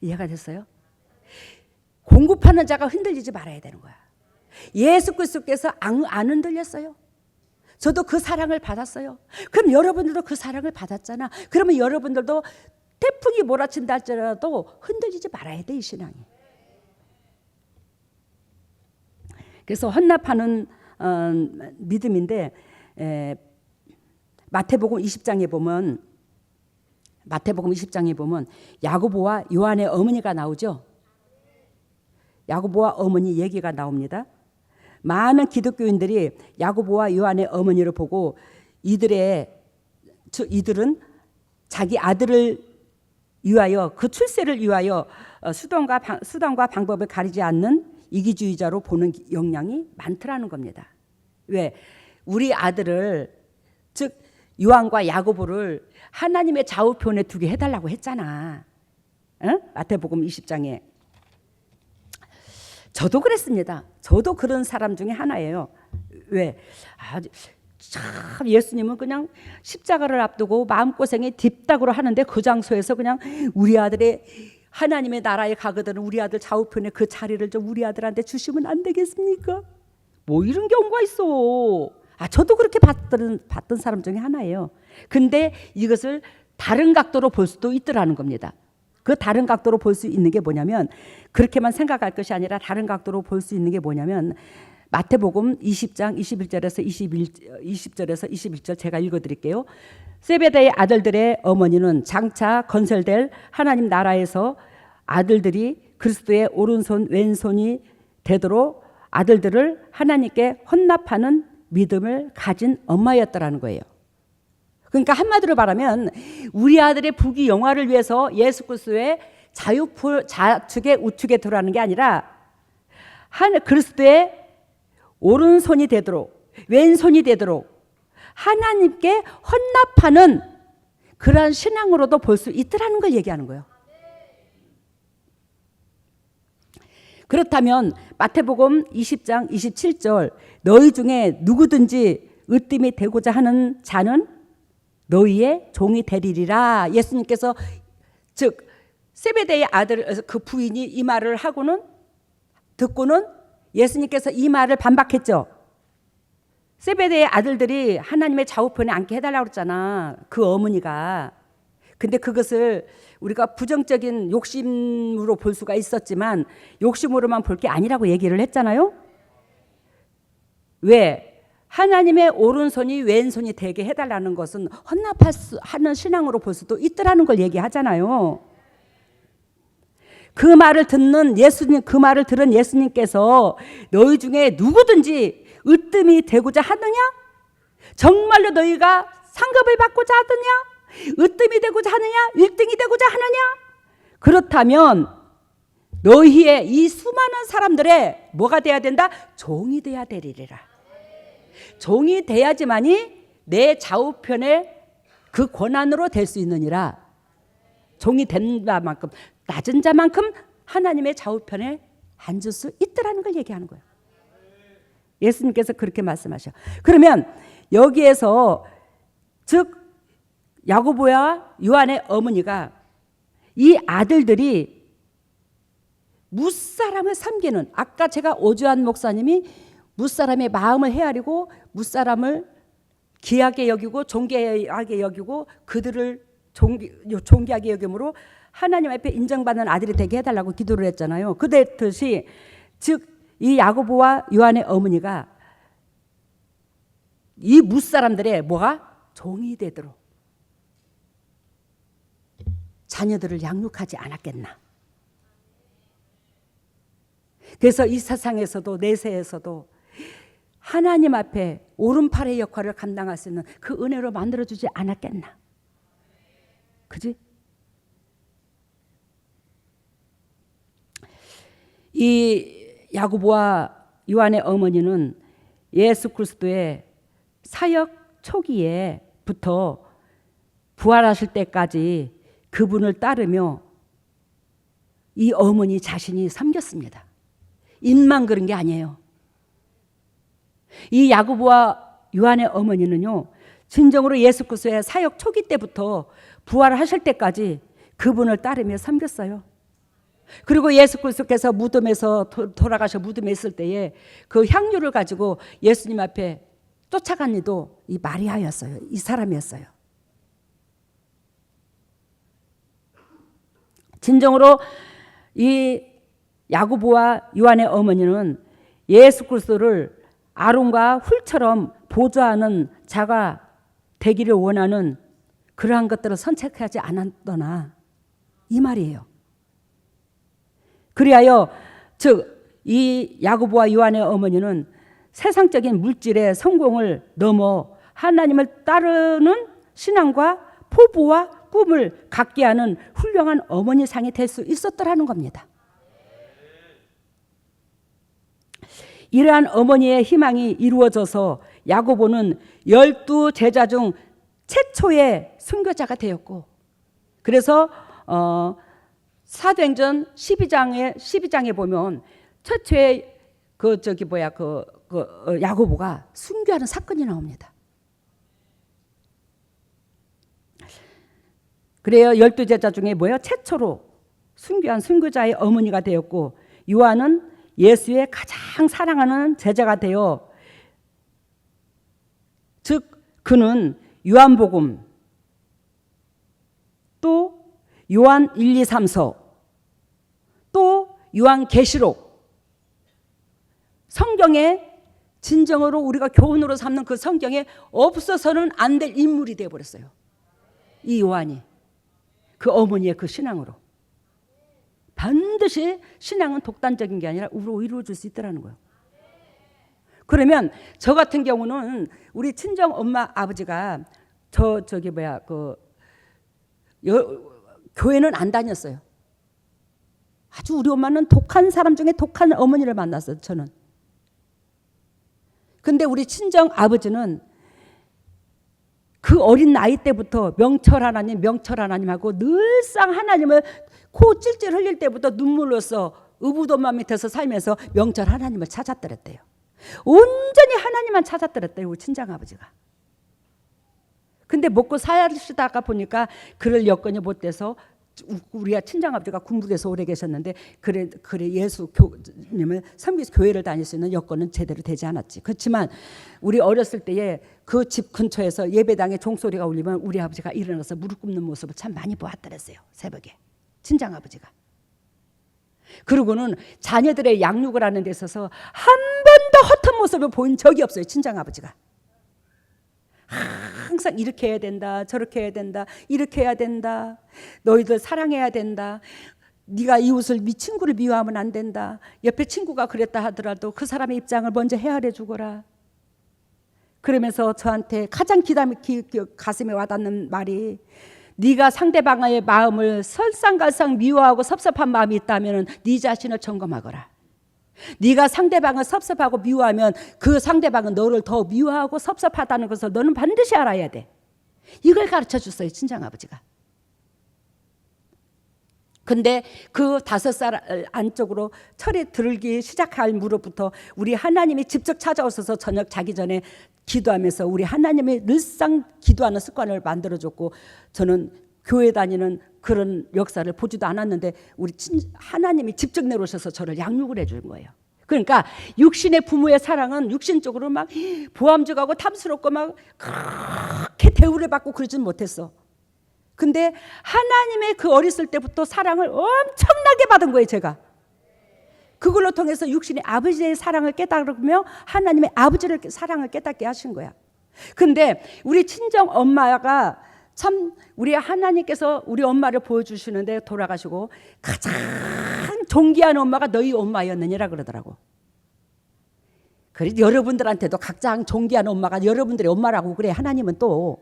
이해가 됐어요? 공급하는 자가 흔들리지 말아야 되는 거야. 예수 그리스도께서 안 흔들렸어요. 저도 그 사랑을 받았어요. 그럼 여러분들도 그 사랑을 받았잖아. 그러면 여러분들도 태풍이 몰아친다 할지라도 흔들리지 말아야 돼, 이 신앙이. 그래서 헌납하는 믿음인데, 마태복음 20장에 보면 야고보와 요한의 어머니가 나오죠. 야고보와 어머니 얘기가 나옵니다. 많은 기독교인들이 야고보와 요한의 어머니를 보고 이들은 자기 아들을 위하여, 그 출세를 위하여 수단과 방법을 가리지 않는 이기주의자로 보는 영향이 많더라는 겁니다. 왜? 우리 아들을, 즉 요한과 야고보를 하나님의 좌우편에 두게 해달라고 했잖아. 마태복음 20장에. 저도 그랬습니다. 저도 그런 사람 중에 하나예요. 왜? 참 예수님은 그냥 십자가를 앞두고 마음고생이 딥닥으로 하는데 그 장소에서 그냥 우리 아들의 하나님의 나라에 가거든 우리 아들 좌우편에 그 자리를 좀 우리 아들한테 주시면 안 되겠습니까? 뭐 이런 경우가 있어. 저도 그렇게 봤던 사람 중에 하나예요. 근데 이것을 다른 각도로 볼 수도 있더라는 겁니다. 그 다른 각도로 볼 수 있는 게 뭐냐면, 그렇게만 생각할 것이 아니라 다른 각도로 볼 수 있는 게 뭐냐면, 마태복음 20장 21절에서 21절 제가 읽어드릴게요. 세베대의 아들들의 어머니는 장차 건설될 하나님 나라에서 아들들이 그리스도의 오른손 왼손이 되도록 아들들을 하나님께 헌납하는 믿음을 가진 엄마였더라는 거예요. 그러니까 한마디로 말하면 우리 아들의 부귀 영화를 위해서 예수 그리스도의 좌측에 우측에 들어가는 게 아니라 그리스도의 오른손이 되도록 왼손이 되도록 하나님께 헌납하는 그러한 신앙으로도 볼 수 있더라는 걸 얘기하는 거예요. 그렇다면 마태복음 20장 27절 너희 중에 누구든지 으뜸이 되고자 하는 자는 너희의 종이 되리라. 예수님께서, 즉 세베대의 아들 그 부인이 이 말을 듣고는 예수님께서 이 말을 반박했죠. 세베대의 아들들이 하나님의 좌우편에 앉게 해달라고 그랬잖아, 그 어머니가. 근데 그것을 우리가 부정적인 욕심으로 볼 수가 있었지만 욕심으로만 볼 게 아니라고 얘기를 했잖아요. 왜? 하나님의 오른손이 왼손이 되게 해달라는 것은 헌납하는 신앙으로 볼 수도 있더라는 걸 얘기하잖아요. 그 말을 듣는 예수님, 그 말을 들은 예수님께서 너희 중에 누구든지 으뜸이 되고자 하느냐? 정말로 너희가 상급을 받고자 하느냐? 으뜸이 되고자 하느냐? 1등이 되고자 하느냐? 그렇다면 너희의 이 수많은 사람들의 뭐가 돼야 된다? 종이 돼야 되리라. 종이 돼야지만이 내 좌우편에 그 권한으로 될 수 있느니라. 종이 된 자만큼, 낮은 자만큼 하나님의 좌우편에 앉을 수 있더라는 걸 얘기하는 거예요. 예수님께서 그렇게 말씀하셔. 그러면 여기에서 즉 야고보와 요한의 어머니가 이 아들들이 뭇사람을 섬기는, 아까 제가 오주환 목사님이 뭇사람의 마음을 헤아리고 뭇사람을 귀하게 여기고 존귀하게 여기고 그들을 존귀하게 여김으로 하나님 앞에 인정받는 아들이 되게 해달라고 기도를 했잖아요. 그랬듯이 즉 이 야고보와 요한의 어머니가 이 뭇사람들의 뭐가? 종이 되도록 자녀들을 양육하지 않았겠나. 그래서 이 세상에서도 내세에서도 하나님 앞에 오른팔의 역할을 감당할 수 있는 그 은혜로 만들어주지 않았겠나. 그지? 이 야고보와 요한의 어머니는 예수 그리스도의 사역 초기에부터 부활하실 때까지 그분을 따르며 이 어머니 자신이 섬겼습니다. 입만 그런 게 아니에요. 이 야고보와 요한의 어머니는요, 진정으로 예수 그리스도의 사역 초기 때부터 부활하실 때까지 그분을 따르며 섬겼어요. 그리고 예수 그리스도께서 무덤에서 돌아가셔 무덤에 있을 때에 그 향유를 가지고 예수님 앞에 쫓아간 이도 이 마리아였어요. 이 사람이었어요. 진정으로 이 야고보와 요한의 어머니는 예수 그리스도를 아론과 훌처럼 보좌하는 자가 되기를 원하는 그러한 것들을 선택하지 않았더나 이 말이에요. 그리하여 즉 이 야고보와 요한의 어머니는 세상적인 물질의 성공을 넘어 하나님을 따르는 신앙과 포부와 꿈을 갖게 하는 훌륭한 어머니상이 될 수 있었더라는 겁니다. 이러한 어머니의 희망이 이루어져서 야고보는 12 제자 중 최초의 순교자가 되었고, 그래서 사도행전 12장에 보면 최초의 야고보가 순교하는 사건이 나옵니다. 그래요. 12 제자 중에 최초로 순교한 순교자의 어머니가 되었고, 요한은 예수의 가장 사랑하는 제자가 되어 즉 그는 요한복음 또 요한 1, 2, 3서 또 요한계시록 성경에 진정으로 우리가 교훈으로 삼는 그 성경에 없어서는 안 될 인물이 되어버렸어요. 이 요한이 그 어머니의 그 신앙으로 반드시 신앙은 독단적인 게 아니라 이루어질 수 있다는 거예요. 그러면 저 같은 경우는 우리 친정 엄마 아버지가 교회는 안 다녔어요. 아주 우리 엄마는 독한 사람 중에 독한 어머니를 만났어요. 저는. 근데 우리 친정 아버지는 그 어린 나이 때부터 명철 하나님 하고 늘상 하나님을 코 찔찔 흘릴 때부터 눈물로써 의붓옷만 밑에서 살면서 명철 하나님을 찾았더랬대요. 온전히 하나님만 찾았더랬대요. 우리 친정 아버지가. 근데 먹고 사시다가 보니까 그럴 여건이 못 돼서 우리 친정 아버지가 군부대에서 오래 계셨는데 그래 예수님을 섬기서 교회를 다닐 수 있는 여건은 제대로 되지 않았지. 그렇지만 우리 어렸을 때에 그 집 근처에서 예배당에 종소리가 울리면 우리 아버지가 일어나서 무릎 꿇는 모습을 참 많이 보았더랬어요. 새벽에. 친정 아버지가. 그리고는 자녀들의 양육을 하는 데 있어서 한 번도 허튼 모습을 보인 적이 없어요. 친정 아버지가. 항상 이렇게 해야 된다, 저렇게 해야 된다, 이렇게 해야 된다, 너희들 사랑해야 된다, 네가 이웃을 네 친구를 미워하면 안 된다. 옆에 친구가 그랬다 하더라도 그 사람의 입장을 먼저 헤아려 주거라. 그러면서 저한테 가장 가슴에 와닿는 말이, 네가 상대방의 마음을 설상가상 미워하고 섭섭한 마음이 있다면 네 자신을 점검하거라. 네가 상대방을 섭섭하고 미워하면 그 상대방은 너를 더 미워하고 섭섭하다는 것을 너는 반드시 알아야 돼. 이걸 가르쳐 줬어요, 친정아버지가. 근데 그 5살 안쪽으로 철이 들기 시작할 무렵부터 우리 하나님이 직접 찾아오셔서 저녁 자기 전에 기도하면서 우리 하나님이 늘상 기도하는 습관을 만들어줬고, 저는 교회 다니는 그런 역사를 보지도 않았는데 우리 하나님이 직접 내려오셔서 저를 양육을 해준 거예요. 그러니까 육신의 부모의 사랑은 육신적으로 막 보암직하고 탐스럽고 막 그렇게 대우를 받고 그러진 못했어. 근데 하나님의 그 어렸을 때부터 사랑을 엄청나게 받은 거예요, 제가. 그걸로 통해서 육신의 아버지의 사랑을 깨달으며 하나님의 아버지를 사랑을 깨닫게 하신 거야. 근데 우리 친정 엄마가 참, 우리 하나님께서 우리 엄마를 보여주시는데, 돌아가시고 가장 존귀한 엄마가 너희 엄마였느니라 그러더라고. 그래서 여러분들한테도 가장 존귀한 엄마가 여러분들의 엄마라고 그래. 하나님은 또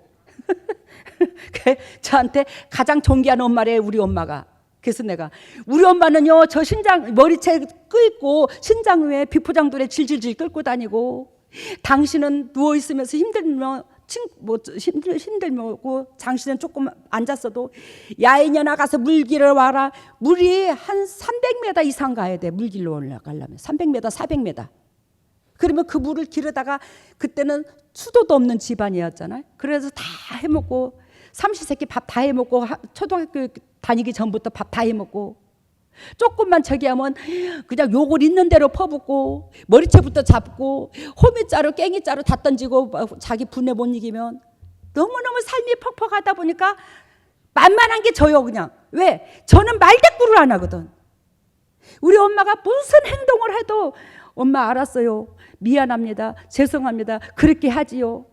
저한테 가장 존귀한 엄마래, 우리 엄마가. 그래서 내가, 우리 엄마는요, 저 신장 머리채 끓고 신장 위에 비포장돌에 질질질 끓고 다니고, 당신은 누워 있으면서 힘들면 힘들고 당신은 조금 앉았어도, 야 이년아 나가서 물길을 와라. 물이 한 300m 이상 가야 돼. 물길로 올라가려면 300m 400m. 그러면 그 물을 길에다가, 그때는 수도도 없는 집안이었잖아요. 그래서 다 해먹고, 삼시세끼 밥 다 해먹고, 초등학교 다니기 전부터 밥 다 해먹고, 조금만 저기 하면 그냥 욕을 있는 대로 퍼붓고, 머리채부터 잡고, 호미자루 깽이자루 다 던지고, 자기 분에 못 이기면 너무너무 삶이 퍽퍽하다 보니까 만만한 게 저요. 그냥. 왜? 저는 말대꾸를 안 하거든. 우리 엄마가 무슨 행동을 해도, 엄마 알았어요, 미안합니다, 죄송합니다, 그렇게 하지요.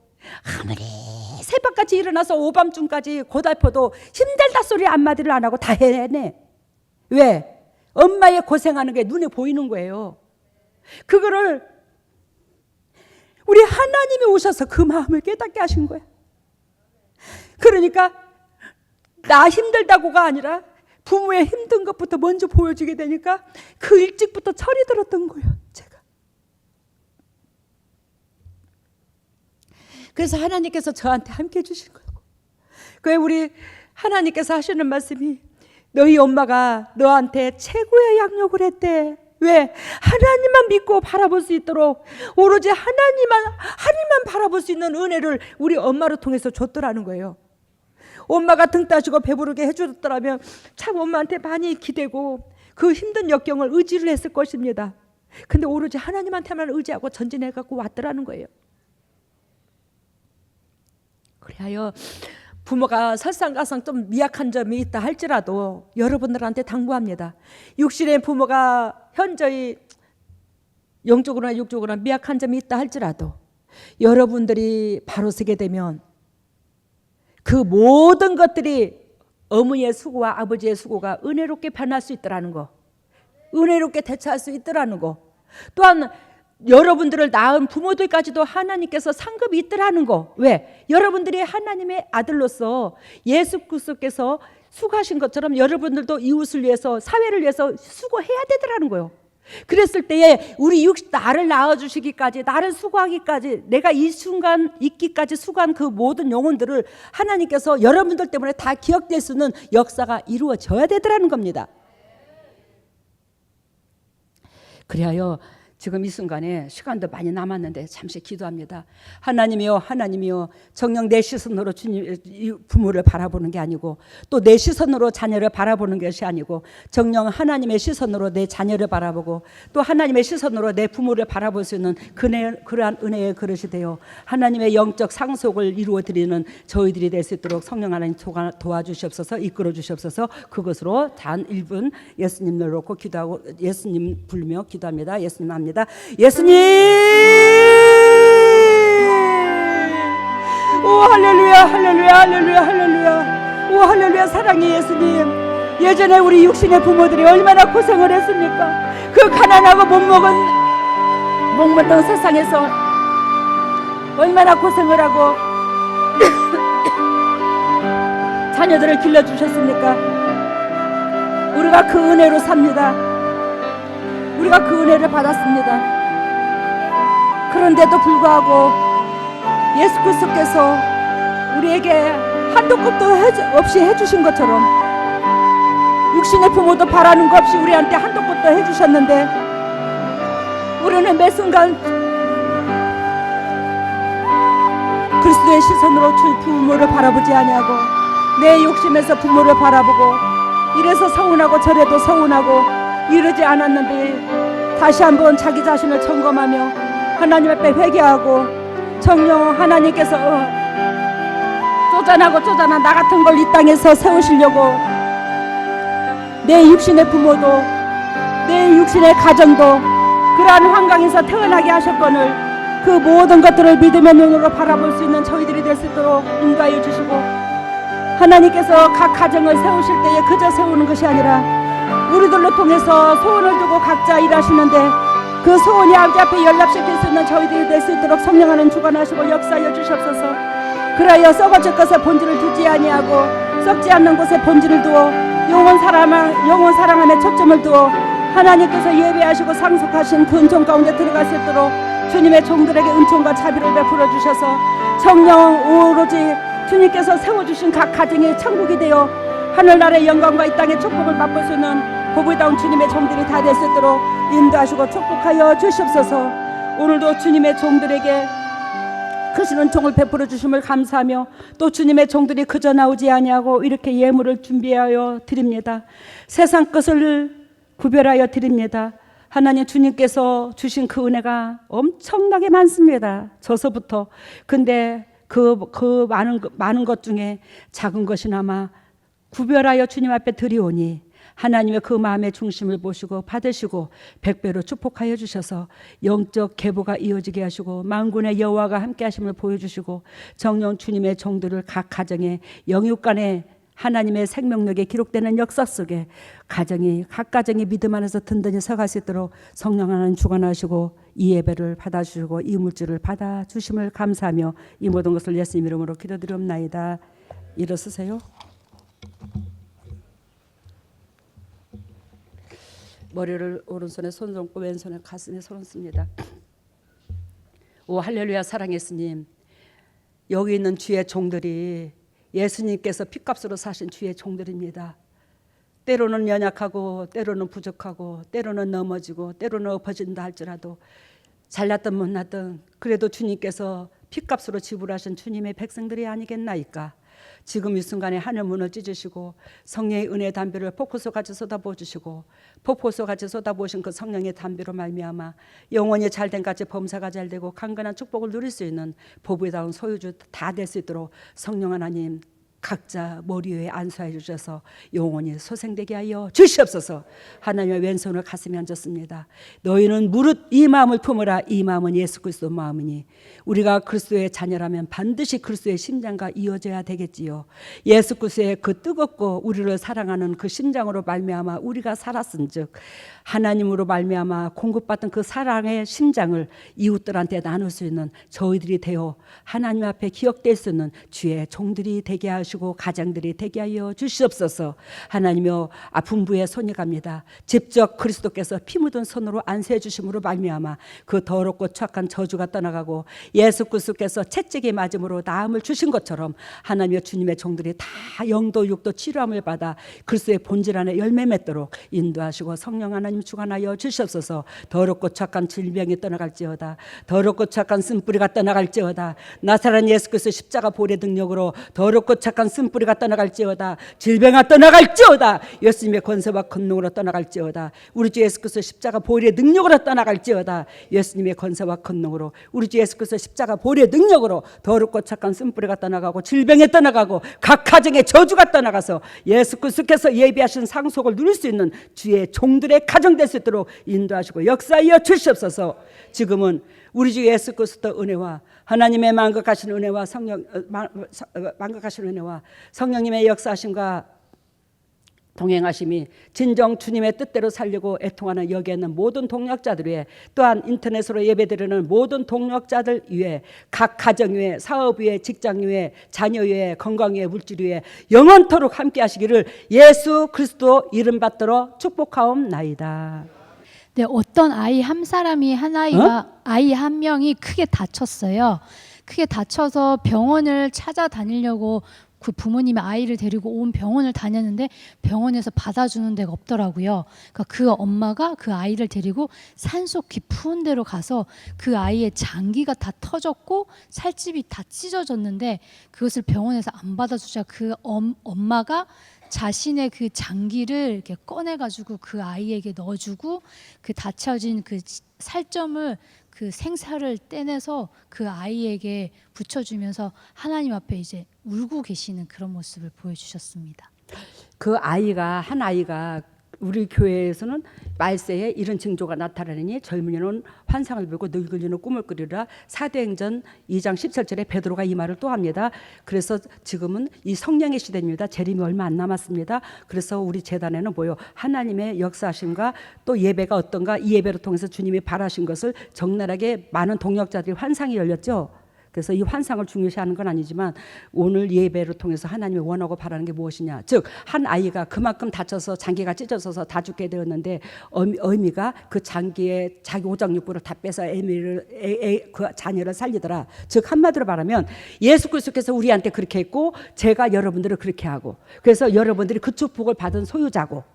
아무리 새벽같이 일어나서 오밤중까지 고달퍼도 힘들다 소리 한마디를 안 하고 다 해내. 왜? 엄마의 고생하는 게 눈에 보이는 거예요. 그거를 우리 하나님이 오셔서 그 마음을 깨닫게 하신 거예요. 그러니까 나 힘들다고가 아니라 부모의 힘든 것부터 먼저 보여주게 되니까 그 일찍부터 철이 들었던 거예요, 제가. 그래서 하나님께서 저한테 함께 해주신 거고, 그래 우리 하나님께서 하시는 말씀이, 너희 엄마가 너한테 최고의 양육을 했대. 왜? 하나님만 믿고 바라볼 수 있도록 오로지 하나님만 바라볼 수 있는 은혜를 우리 엄마를 통해서 줬더라는 거예요. 엄마가 등 따시고 배부르게 해줬더라면 참 엄마한테 많이 기대고 그 힘든 역경을 의지를 했을 것입니다. 근데 오로지 하나님한테만 의지하고 전진해갖고 왔더라는 거예요. 그래야 부모가 설상가상 좀 미약한 점이 있다 할지라도 여러분들한테 당부합니다. 육신의 부모가 현저히 영적으로나 육적으로나 미약한 점이 있다 할지라도 여러분들이 바로 서게 되면 그 모든 것들이 어머니의 수고와 아버지의 수고가 은혜롭게 변할 수 있더라는 거, 은혜롭게 대처할 수 있더라는 거, 또한 여러분들을 낳은 부모들까지도 하나님께서 상급이 있더라는 거. 왜? 여러분들이 하나님의 아들로서 예수 그리스도께서 수고하신 것처럼 여러분들도 이웃을 위해서, 사회를 위해서 수고해야 되더라는 거예요. 그랬을 때에 우리 나를 낳아주시기까지, 나를 수고하기까지, 내가 이 순간 있기까지 수고한 그 모든 영혼들을 하나님께서 여러분들 때문에 다 기억될 수 있는 역사가 이루어져야 되더라는 겁니다. 그래야 지금 이 순간에 시간도 많이 남았는데 잠시 기도합니다. 하나님이여, 하나님이여, 정녕 내 시선으로 주님 부모를 바라보는 게 아니고 또 내 시선으로 자녀를 바라보는 것이 아니고 정녕 하나님의 시선으로 내 자녀를 바라보고 또 하나님의 시선으로 내 부모를 바라볼 수 있는 그러한 은혜의 그릇이 되어 하나님의 영적 상속을 이루어드리는 저희들이 될 수 있도록 성령 하나님 도와주시옵소서, 이끌어 주시옵소서. 그것으로 단 1분 예수님을 놓고 기도하고 예수님 부르며 기도합니다. 예수님 합니다. 예수님, 오 할렐루야, 할렐루야, 할렐루야, 할렐루야, 오 할렐루야, 사랑의 예수님, 예전에 우리 육신의 부모들이 얼마나 고생을 했습니까? 그 가난하고 목마른 세상에서 얼마나 고생을 하고 자녀들을 길러주셨습니까? 우리가 그 은혜로 삽니다. 우리가 그 은혜를 받았습니다. 그런데도 불구하고 예수 그리스도께서 우리에게 한도 끝도 없이 해주신 것처럼 육신의 부모도 바라는 것 없이 우리한테 한도 끝도 해주셨는데 우리는 매 순간 그리스도의 시선으로 부모를 바라보지 아니하고 내 욕심에서 부모를 바라보고 이래서 서운하고 저래도 서운하고 이러지 않았는데 다시 한번 자기 자신을 점검하며 하나님 앞에 회개하고 정녕 하나님께서 쪼잔한 나 같은 걸 이 땅에서 세우시려고 내 육신의 부모도 내 육신의 가정도 그러한 환경에서 태어나게 하셨거늘 그 모든 것들을 믿음의 눈으로 바라볼 수 있는 저희들이 될 수 있도록 인도하여 주시고 하나님께서 각 가정을 세우실 때에 그저 세우는 것이 아니라 우리들로 통해서 소원을 두고 각자 일하시는데 그 소원이 아버지 앞에 연락시킬 수 있는 저희들이 될 수 있도록 성령하는 주관하시고 역사하여 주시옵소서. 그러하여 썩어질 것에 본질을 두지 아니하고 썩지 않는 곳에 본질을 두어 영원 사랑함에 초점을 두어 하나님께서 예배하시고 상속하신 그 은총 가운데 들어갈 수 있도록 주님의 종들에게 은총과 자비를 베풀어 주셔서 성령 오로지 주님께서 세워주신 각 가정이 천국이 되어 하늘나라의 영광과 이 땅의 축복을 맛볼 수 있는 보배다운 주님의 종들이 다 될 수 있도록 인도하시고 축복하여 주시옵소서. 오늘도 주님의 종들에게 크신 은총을 베풀어 주심을 감사하며 또 주님의 종들이 그저 나오지 아니하고 이렇게 예물을 준비하여 드립니다. 세상 것을 구별하여 드립니다. 하나님 주님께서 주신 그 은혜가 엄청나게 많습니다. 저서부터. 근데 그 많은 것 중에 작은 것이나마 구별하여 주님 앞에 드리오니 하나님의 그 마음의 중심을 보시고 받으시고 백배로 축복하여 주셔서 영적 계보가 이어지게 하시고 만군의 여호와가 함께 하심을 보여주시고 정령 주님의 종들을 각 가정에 영육간에 하나님의 생명력에 기록되는 역사 속에 각 가정이 믿음 안에서 든든히 서갈 수 있도록 성령 하나님 주관하시고 이 예배를 받아주시고 이 물질을 받아주심을 감사하며 이 모든 것을 예수님 이름으로 기도드리옵나이다. 일어서세요. 머리를 오른손에 손을 얹고 왼손에 가슴에 손을 씁니다. 오 할렐루야. 사랑의 예수님, 여기 있는 주의 종들이 예수님께서 핏값으로 사신 주의 종들입니다. 때로는 연약하고 때로는 부족하고 때로는 넘어지고 때로는 엎어진다 할지라도 잘났든 못났든 그래도 주님께서 핏값으로 지불하신 주님의 백성들이 아니겠나이까. 지금 이 순간에 하늘 문을 찢으시고 성령의 은혜의 담비를 폭포수같이 쏟아부어주시고 폭포수같이 쏟아부으신 그 성령의 담비로 말미암아 영원히 잘된 같이 범사가 잘되고 강건한 축복을 누릴 수 있는 보배다운 소유주 다 될 수 있도록 성령 하나님 각자 머리 위에 안수해 주셔서 영원히 소생되게 하여 주시옵소서. 하나님의 왼손을 가슴에 얹었습니다. 너희는 무릇 이 마음을 품으라. 이 마음은 예수 그리스도 마음이니 우리가 그리스도의 자녀라면 반드시 그리스도의 심장과 이어져야 되겠지요. 예수 그리스도의 그 뜨겁고 우리를 사랑하는 그 심장으로 말미암아 우리가 살았은즉 하나님으로 말미암아 공급받은 그 사랑의 심장을 이웃들한테 나눌 수 있는 저희들이 되어 하나님 앞에 기억될 수 있는 주의 종들이 되게 하시고 가장들이 되게 하여 주시옵소서. 하나님여 아픈 부에 손이 갑니다. 직접 그리스도께서 피 묻은 손으로 안수해 주심으로 말미암아 그 더럽고 착한 저주가 떠나가고 예수 그리스도께서 채찍이 맞음으로 나음을 주신 것처럼 하나님여 주님의 종들이 다 영도 육도 치료함을 받아 그리스도의 본질 안에 열매 맺도록 인도하시고 성령 하나님 주관하여 주시옵소서. 더럽고 착한 질병이 떠나갈지어다. 더럽고 착한 쓴뿌리가 떠나갈지어다. 나사렛 예수 그리스도 십자가 보혈의 능력으로 더럽고 착한 쓴뿌리가 떠나갈지어다. 질병아 떠나갈지어다. 예수님의 권세와 권능으로 떠나갈지어다. 우리 주 예수 그리스도 십자가 보혈의 능력으로 떠나갈지어다. 예수님의 권세와 권능으로 우리 주 예수 그리스도 십자가 보혈의 능력으로 더럽고 착한 쓴뿌리가 떠나가고 질병에 떠나가고 각 가정의 저주가 떠나가서 예수 그리스도께서 예비하신 상속을 누릴 수 있는 주의 종들의 가정 될 수 있도록 인도하시고 역사하여 주시옵소서. 지금은 우리 주 예수 그리스도 은혜와 하나님의 만극하신 은혜와 만극하신 은혜와 성령님의 역사하심과 동행하심이 진정 주님의 뜻대로 살려고 애통하는 여기에 있는 모든 동역자들 위해, 또한 인터넷으로 예배드리는 모든 동역자들 위해, 각 가정 위해, 사업 위해, 직장 위해, 자녀 위해, 건강 위해, 물질 위해 영원토록 함께 하시기를 예수 그리스도 이름 받들어 축복하옵나이다. 네, 어떤 아이 한 사람이 아이 한 명이 크게 다쳤어요. 크게 다쳐서 병원을 찾아다니려고 그 부모님의 아이를 데리고 온 병원을 다녔는데 병원에서 받아주는 데가 없더라고요. 그러니까 그 엄마가 그 아이를 데리고 산속 깊은 데로 가서 그 아이의 장기가 다 터졌고 살집이 다 찢어졌는데 그것을 병원에서 안 받아주자 그 엄마가 자신의 그 장기를 이렇게 꺼내가지고 그 아이에게 넣어주고 그 다쳐진 그 살점을 그 생사를 떼내서 그 아이에게 붙여주면서 하나님 앞에 이제 울고 계시는 그런 모습을 보여주셨습니다. 그 아이가 한 아이가 우리 교회에서는 말세에 이런 징조가 나타나니 젊은이는 환상을 보고 늙은이는 꿈을 꾸리라. 사도행전 2장 17절에 베드로가 이 말을 또 합니다. 그래서 지금은 이 성령의 시대입니다. 재림이 얼마 안 남았습니다. 그래서 우리 재단에는 뭐요? 하나님의 역사하심과 또 예배가 어떤가, 이 예배를 통해서 주님이 바라신 것을 적나라하게 많은 동역자들이 환상이 열렸죠. 그래서 이 환상을 중요시하는 건 아니지만 오늘 예배를 통해서 하나님이 원하고 바라는 게 무엇이냐, 즉 한 아이가 그만큼 다쳐서 장기가 찢어져서 다 죽게 되었는데 어미가 그 장기에 자기 오장육부를 다 빼서 그 자녀를 살리더라. 즉 한마디로 말하면 예수 그리스도께서 우리한테 그렇게 했고 제가 여러분들을 그렇게 하고, 그래서 여러분들이 그 축복을 받은 소유자고,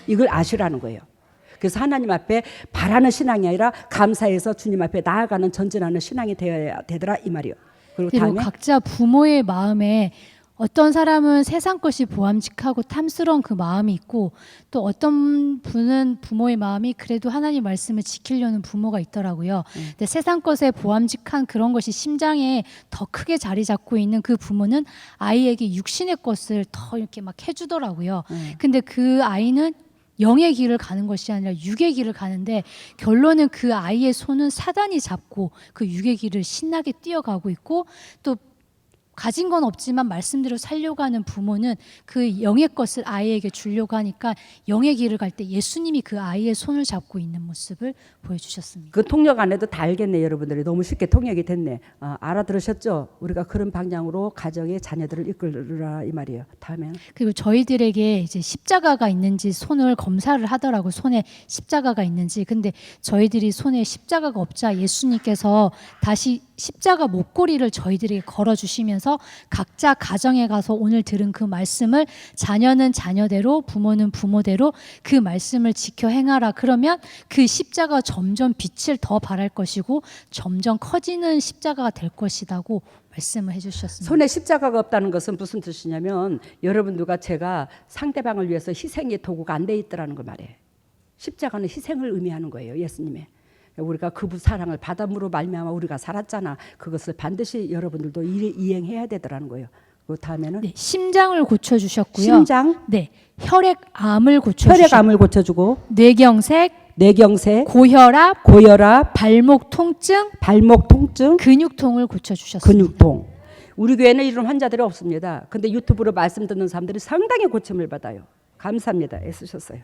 이걸 아시라는 거예요. 그래서 하나님 앞에 바라는 신앙이 아니라 감사해서 주님 앞에 나아가는 전진하는 신앙이 되어야 되더라, 이 말이요. 그리고 다음에 각자 부모의 마음에 어떤 사람은 세상 것이 보암직하고 탐스러운 그 마음이 있고, 또 어떤 분은 부모의 마음이 그래도 하나님 말씀을 지키려는 부모가 있더라고요. 근데 세상 것에 보암직한 그런 것이 심장에 더 크게 자리 잡고 있는 그 부모는 아이에게 육신의 것을 더 이렇게 막 해주더라고요. 근데 그 아이는 영의 길을 가는 것이 아니라 육의 길을 가는데 결론은 그 아이의 손은 사단이 잡고 그 육의 길을 신나게 뛰어가고 있고, 또 가진 건 없지만 말씀대로 살려고 하는 부모는 그 영의 것을 아이에게 주려고 하니까 영의 길을 갈 때 예수님이 그 아이의 손을 잡고 있는 모습을 보여주셨습니다. 그 통역 안 해도 다 알겠네. 여러분들이 너무 쉽게 통역이 됐네. 알아들으셨죠? 우리가 그런 방향으로 가정의 자녀들을 이끌으라, 이 말이에요. 다음에 그리고 저희들에게 이제 십자가가 있는지 손을 검사를 하더라고, 손에 십자가가 있는지. 근데 저희들이 손에 십자가가 없자 예수님께서 다시 십자가 목걸이를 저희들에게 걸어주시면서 각자 가정에 가서 오늘 들은 그 말씀을 자녀는 자녀대로 부모는 부모대로 그 말씀을 지켜 행하라. 그러면 그 십자가 점점 빛을 더 발할 것이고 점점 커지는 십자가가 될 것이라고 말씀을 해주셨습니다. 손에 십자가가 없다는 것은 무슨 뜻이냐면 여러분들과 제가 상대방을 위해서 희생의 도구가 안 돼 있더라는 걸 말해요. 십자가는 희생을 의미하는 거예요. 예수님의. 우리가 그분 사랑을 받음으로 말미암아 우리가 살았잖아. 그것을 반드시 여러분들도 이행해야 되더라는 거예요. 그 다음에는 네, 심장을 고쳐주셨고요. 심장, 네, 혈액암을 고쳐주셨고, 혈액암을 고쳐주고, 뇌경색, 고혈압, 발목 통증, 근육통을 고쳐주셨습니다. 근육통. 우리 교회는 이런 환자들이 없습니다. 근데 유튜브로 말씀 듣는 사람들이 상당히 고침을 받아요. 감사합니다. 애쓰셨어요.